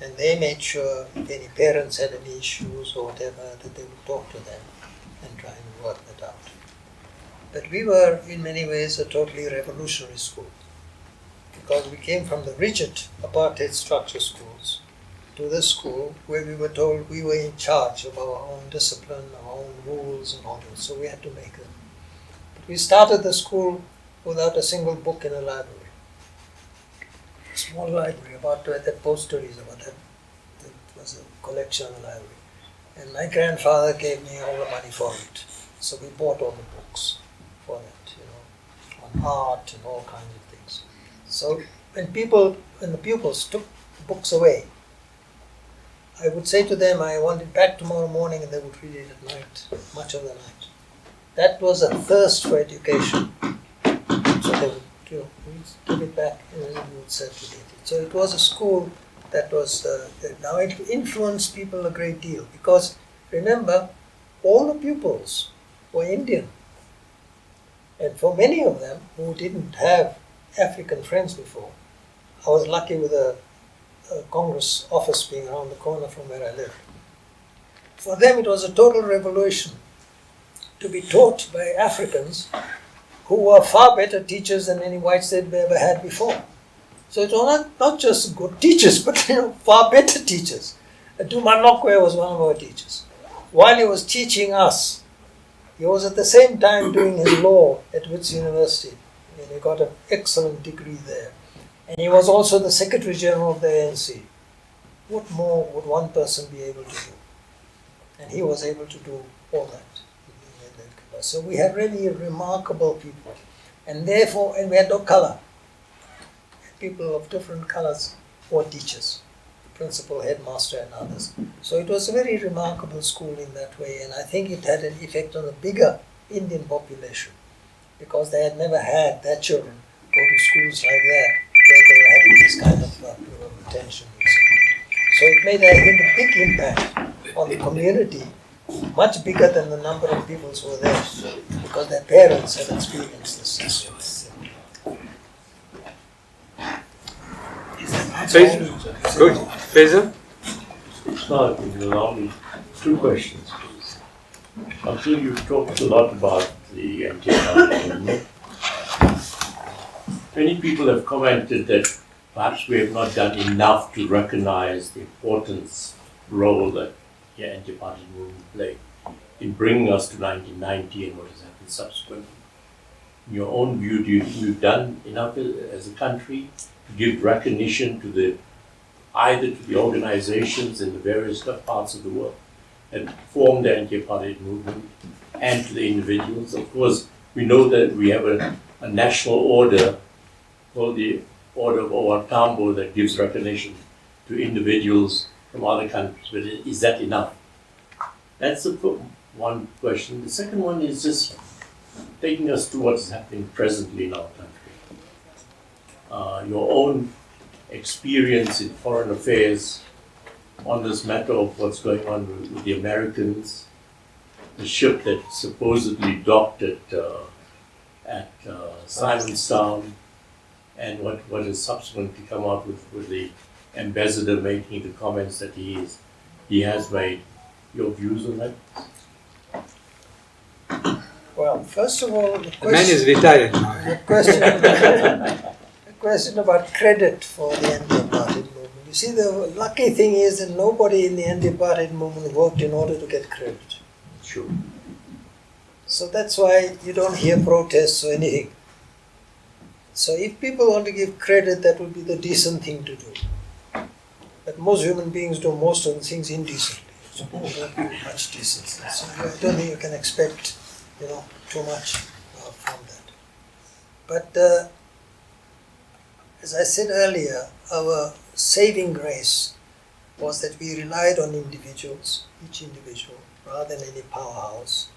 And they made sure if any parents had any issues or whatever, that they would talk to them and try and work that out. But we were, in many ways, a totally revolutionary school. Because we came from the rigid apartheid structure schools to this school where we were told we were in charge of our own discipline, our own rules and all that. So we had to make them. But we started the school without a single book in a library. A small library, about that poster is about that. It was a collection in the library. And my grandfather gave me all the money for it. So we bought all the books for that, on art and all kinds of things. So when the pupils took books away, I would say to them, I want it back tomorrow morning, and they would read it at night, much of the night. That was a thirst for education. So they would, give it back and then we would circulate it. So it was a school that was, now it influenced people a great deal because remember, all the pupils were Indian. And for many of them who didn't have African friends before, I was lucky with a Congress office being around the corner from where I lived. For them it was a total revolution to be taught by Africans who were far better teachers than any whites they'd ever had before. So it was not just good teachers, but far better teachers. Dumanokwe was one of our teachers. While he was teaching us, he was at the same time doing his law at Wits University. And he got an excellent degree there. And he was also the Secretary General of the ANC. What more would one person be able to do? And he was able to do all that. So we had really remarkable people. And therefore, and we had no color. People of different colors were teachers, principal, headmaster and others. So it was a very remarkable school in that way, and I think it had an effect on the bigger Indian population because they had never had their children go to schools like that where they were having this kind of attention. So it made, I think, a big impact on the community, much bigger than the number of people who were there because their parents had experienced this. Good. Faisal? Ismail, if you allow me, 2 questions, please. Abdul, you've talked a lot about the anti-apartheid movement. Many people have commented that perhaps we have not done enough to recognize the importance role that the anti-apartheid movement played in bringing us to 1990 and what has happened subsequently. In your own view, do you think we've done enough as a country to give recognition to either to the organizations in the various parts of the world that formed the anti-apartheid movement and to the individuals? Of course, we know that we have a national order called the Order of Owar Tambo that gives recognition to individuals from other countries, but is that enough? That's the one question. The second one is just taking us to what's happening presently in our country. Your own experience in foreign affairs on this matter of what's going on with the Americans, the ship that supposedly docked at Simonstown, and what has subsequently come out with the ambassador making the comments that he has made. Your views on that? Well, first of all, the Man is retired now. The question about credit for the anti-apartheid movement. You see, the lucky thing is that nobody in the anti-apartheid movement worked in order to get credit. Sure. So that's why you don't hear protests or anything. So if people want to give credit, that would be the decent thing to do. But most human beings do most of the things indecently. So people don't do much decency. So I don't think you can expect, too much from that. But as I said earlier, our saving grace was that we relied on individuals, each individual, rather than any powerhouse.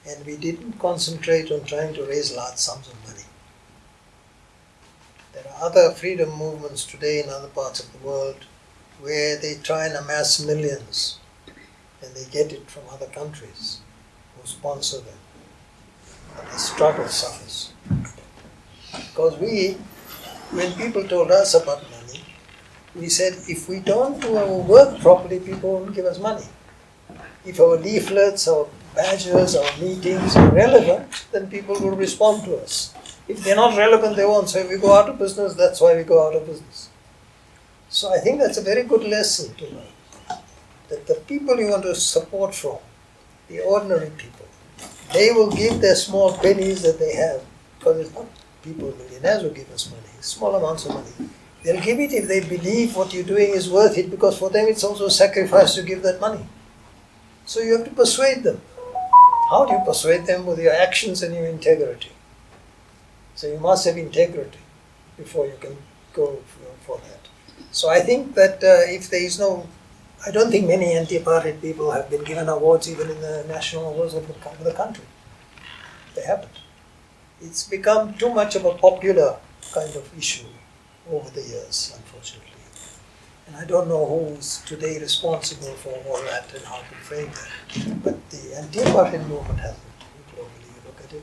And we didn't concentrate on trying to raise large sums of money. There are other freedom movements today in other parts of the world where they try and amass millions, and they get it from other countries who sponsor them. And the struggle suffers. Because when people told us about money, we said if we don't do our work properly, people won't give us money. If our leaflets, our badges, our meetings are relevant, then people will respond to us. If they're not relevant, they won't. So if we go out of business, that's why we go out of business. So I think that's a very good lesson to learn. That the people you want to support from, the ordinary people, they will give their small pennies that they have, because it's not people, millionaires who give us money, small amounts of money. They'll give it if they believe what you're doing is worth it, because for them it's also a sacrifice to give that money. So you have to persuade them. How do you persuade them? With your actions and your integrity. So you must have integrity before you can go for that. So I think that if there is I don't think many anti-apartheid people have been given awards even in the national awards of the country. They haven't. It's become too much of a popular kind of issue over the years, unfortunately. And I don't know who is today responsible for all that and how to frame that. But the anti-apartheid movement hasn't. Globally, you look at it,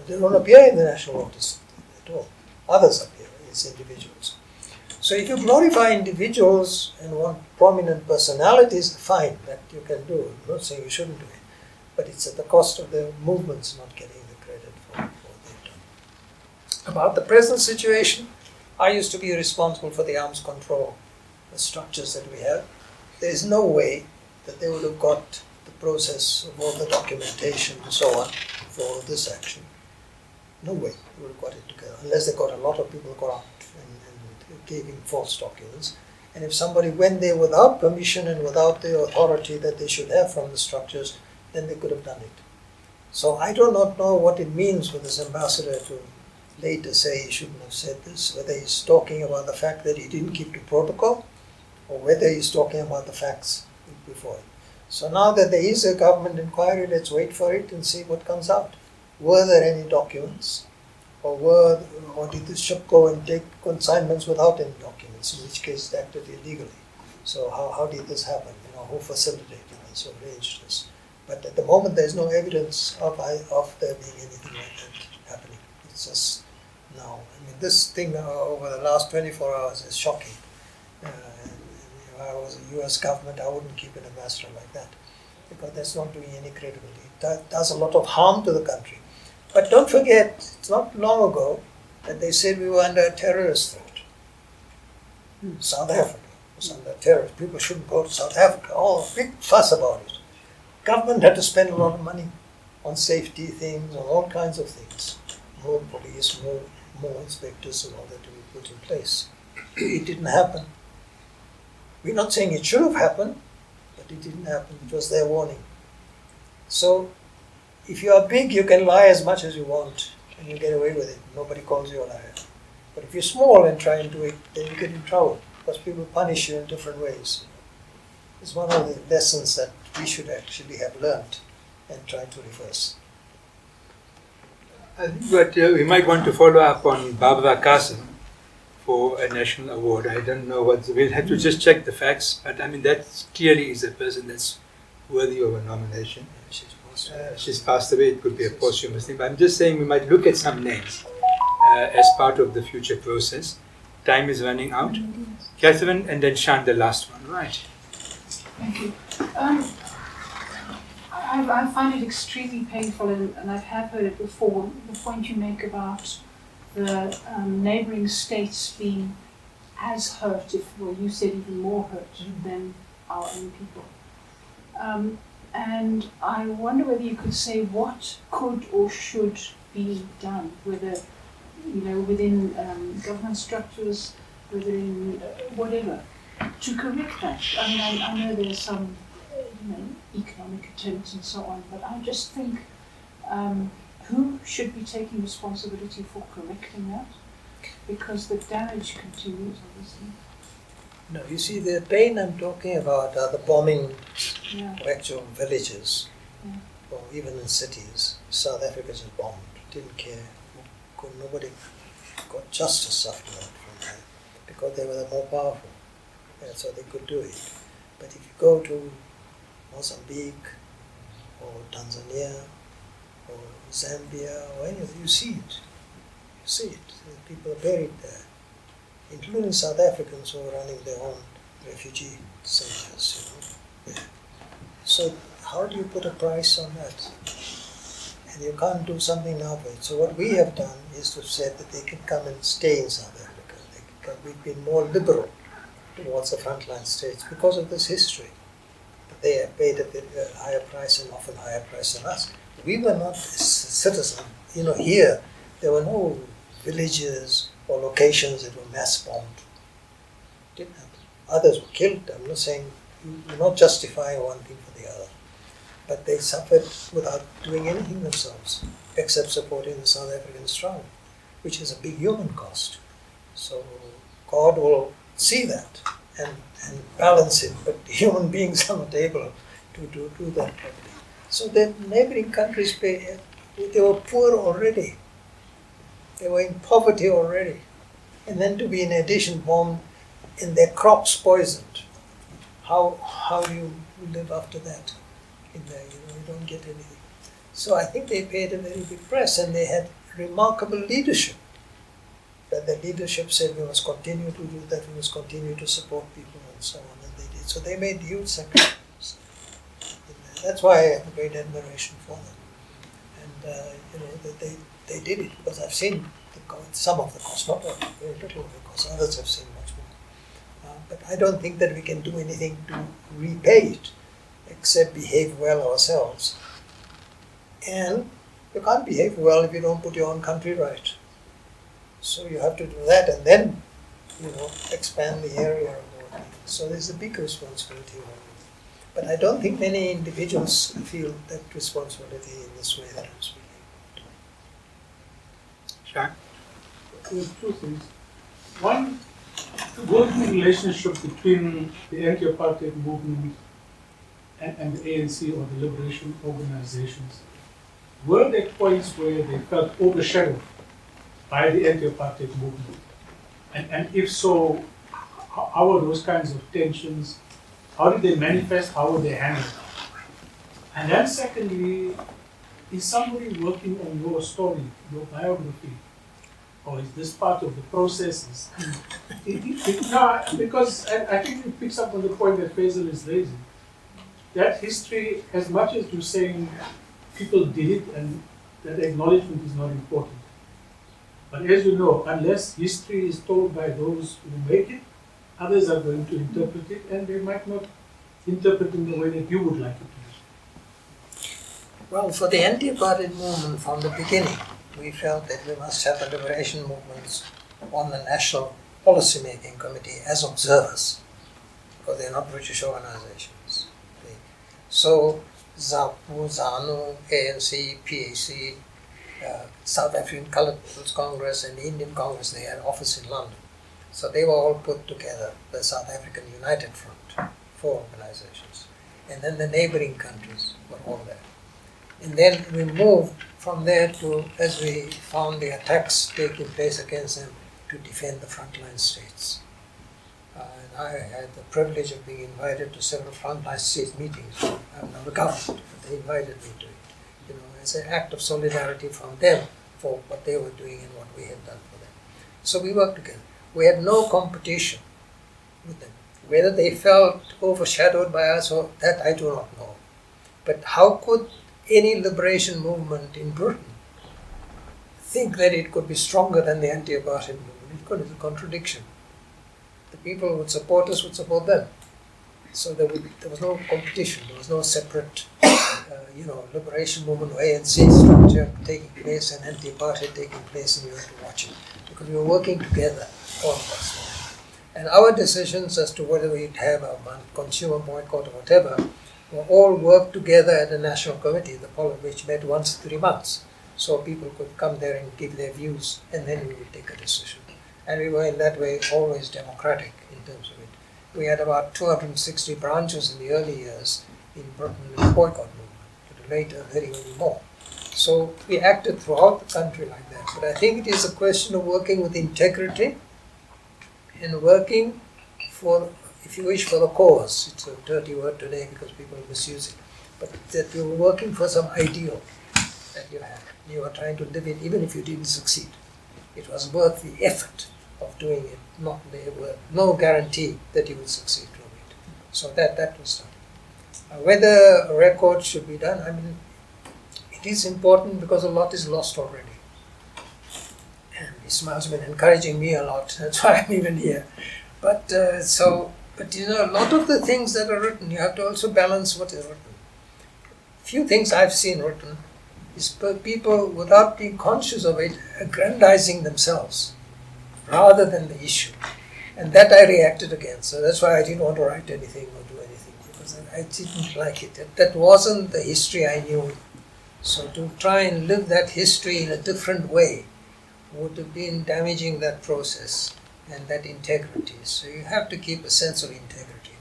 they don't appear in the national awards at all. Others appear as individuals. So if you glorify individuals and want prominent personalities, fine, that you can do. I'm not saying you shouldn't do it. But it's at the cost of the movements not getting the credit for what they've done. About the present situation, I used to be responsible for the arms control, the structures that we have. There is no way that they would have got the process of all the documentation and so on for this action. No way they would have got it together, unless they got a lot of people corrupt and giving false documents. And if somebody went there without permission and without the authority that they should have from the structures, then they could have done it. So I do not know what it means for this ambassador to later say he shouldn't have said this, whether he's talking about the fact that he didn't keep to protocol, or whether he's talking about the facts before it. So now that there is a government inquiry, let's wait for it and see what comes out. Were there any documents? Or did the ship go and take consignments without any documents, in which case it acted illegally? So how did this happen? Who facilitated this or arranged this? But at the moment there's no evidence of there being anything like that happening. It's just now. This thing over the last 24 hours is shocking. If I was a US government, I wouldn't keep an ambassador like that, because that's not doing any credibility. It does a lot of harm to the country. But don't forget, it's not long ago that they said we were under a terrorist threat. South Africa was under terror. People shouldn't go to South Africa. Oh, big fuss about it. Government had to spend a lot of money on safety things, on all kinds of things. More police, more inspectors and all that to be put in place. It didn't happen. We're not saying it should have happened, but it didn't happen. It was their warning. So, if you are big, you can lie as much as you want and you get away with it. Nobody calls you a liar. But if you're small and try and do it, then you get in trouble because people punish you in different ways. It's one of the lessons that we should actually have learned and try to reverse. I think that we might want to follow up on Barbara Carson for a national award. I don't know we'll have to just check the facts, but that clearly is a person that's worthy of a nomination. She's passed away, it could be a posthumous thing, but I'm just saying we might look at some names as part of the future process. Time is running out. Catherine and then Shan, the last one, right? Thank you. I find it extremely painful, and I have heard it before, the point you make about the neighbouring states being as hurt, or you said even more hurt than our own people. And I wonder whether you could say what could or should be done, whether, within government structures, whether in whatever, to correct that. I mean, I know there's some, economic attempts and so on, but I just think who should be taking responsibility for correcting that? Because the damage continues, obviously. No, you see, the pain I'm talking about are the bombing Yeah. of actual villages, Yeah. or even in cities. South Africa just bombed, didn't care. Nobody got justice after that from that, because they were the more powerful, and so they could do it. But if you go to Mozambique, or Tanzania, or Zambia, or any of you see it. You see it. People are buried there, including South Africans who are running their own refugee centers. Yeah. So how do you put a price on that? And you can't do something now for it. So what we have done is to say that they can come and stay in South Africa. We've been more liberal towards the frontline states because of this history. They have paid a higher price, and often higher price than us. We were not citizens. Here there were no villages or locations that were mass bombed. Didn't happen. Others were killed. I'm not saying, you're not justifying one thing for the other. But they suffered without doing anything themselves, except supporting the South African struggle, which is a big human cost. So God will see that and balance it, but human beings are not able to do that properly. So the neighboring countries, they were poor already. They were in poverty already. And then to be in addition bombed and their crops poisoned. How do you live after that? You don't get anything. So I think they paid a very big price, and they had remarkable leadership. But the leadership said we must continue to do that, we must continue to support people and so on, and they did. So they made huge sacrifices. That's why I have great admiration for them. And they did it, because I've seen some of the cost, not all, very little of the cost. Others have seen much more. But I don't think that we can do anything to repay it, except behave well ourselves. And you can't behave well if you don't put your own country right. So you have to do that, and then, expand the area. So there's a big responsibility. But I don't think many individuals feel that responsibility in this way that I'm speaking. Sure. There's two things. One, the working relationship between the anti-apartheid movement and the ANC or the liberation organizations. Were there points where they felt overshadowed by the anti-apartheid movement? And if so, how were those kinds of tensions? How did they manifest? How were they handled? And then secondly, is somebody working on your story, your biography? Or is this part of the processes? No, because I think it picks up on the point that Faisal is raising. That history, as much as you're saying people did it and that acknowledgement is not important. But as you know, unless history is told by those who make it, others are going to interpret it, and they might not interpret it in the way that you would like it to be. Well, for the anti-apartheid movement from the beginning, we felt that we must have the liberation movements on the National Policy-Making Committee as observers, because they're not British organizations. So ZAPU, ZANU, ANC, PAC, South African Coloured People's Congress and the Indian Congress, they had office in London. So they were all put together, the South African United Front, 4 organizations. And then the neighboring countries were all there. And then we moved from there to, as we found the attacks taking place against them, to defend the frontline states. And I had the privilege of being invited to several frontline state meetings. I'm not the government, but they invited me to it. As an act of solidarity from them for what they were doing and what we had done for them. So we worked together. We had no competition with them. Whether they felt overshadowed by us or that, I do not know. But how could any liberation movement in Britain think that it could be stronger than the anti-apartheid movement? It could. It's a contradiction. The people who would support us would support them. So there was no competition. There was no separate liberation movement or ANC structure taking place and anti-apartheid taking place, and you have to watch it. Because we were working together, all of us. And our decisions as to whether we'd have a consumer boycott or whatever were all worked together at the National Committee, the Parliament, which met once in 3 months. So people could come there and give their views, and then we would take a decision. And we were in that way always democratic in terms of it. We had about 260 branches in the early years in Britain in the boycott movement, but later very, very more. So we acted throughout the country like that. But I think it is a question of working with integrity and working for, if you wish, for the cause. It's a dirty word today because people misuse it. But that you're working for some ideal that you have. You are trying to live it even if you didn't succeed. It was worth the effort of doing it, there were no guarantee that you will succeed from it. So that was done. Whether a record should be done, I mean, it is important because a lot is lost already. And Ismail's been encouraging me a lot, that's why I'm even here. But a lot of the things that are written, you have to also balance what is written. Few things I've seen written is people, without being conscious of it, aggrandizing themselves rather than the issue. And that I reacted against. So that's why I didn't want to write anything or do anything, because I didn't like it. That wasn't the history I knew. So to try and live that history in a different way would have been damaging that process and that integrity. So you have to keep a sense of integrity.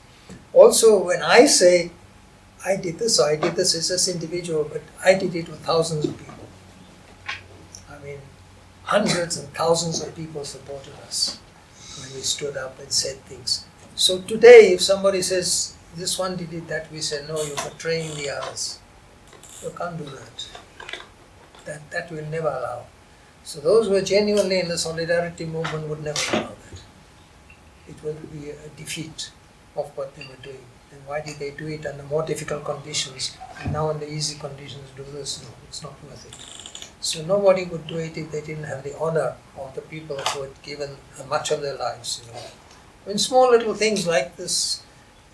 Also, when I say I did this as this individual, but I did it with thousands of people. I mean, hundreds and thousands of people supported us when we stood up and said things. So today, if somebody says, this one did it, that we say, no, you're betraying the others. You can't do that. That we'll never allow. So those who are genuinely in the solidarity movement would never allow that. It will be a defeat of what they were doing. And why did they do it under more difficult conditions? And now in the easy conditions do this? No, it's not worth it. So nobody would do it if they didn't have the honor of the people who had given much of their lives. When small little things like this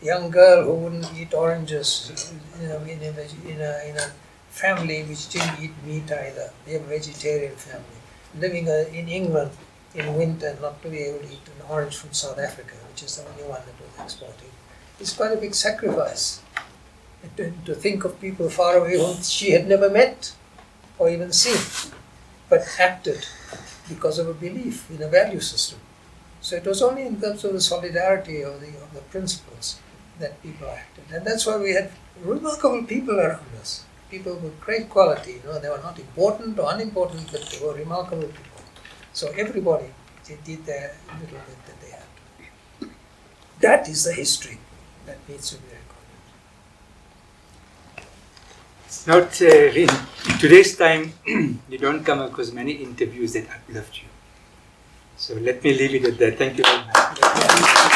young girl who wouldn't eat oranges, in a family which didn't eat meat either. They're a vegetarian family, living in England in winter, not to be able to eat an orange from South Africa, which is the only one that was exported. It's quite a big sacrifice to think of people far away whom she had never met or even seen, but acted because of a belief in a value system. So it was only in terms of the solidarity of the principles that people acted. And that's why we had remarkable people around us, people with great quality. They were not important or unimportant, but they were remarkable people. So everybody did their little bit that they had to. That is the history that needs to be recorded. In today's time, you don't come across many interviews that uplift you. So let me leave it at that. Thank you very much.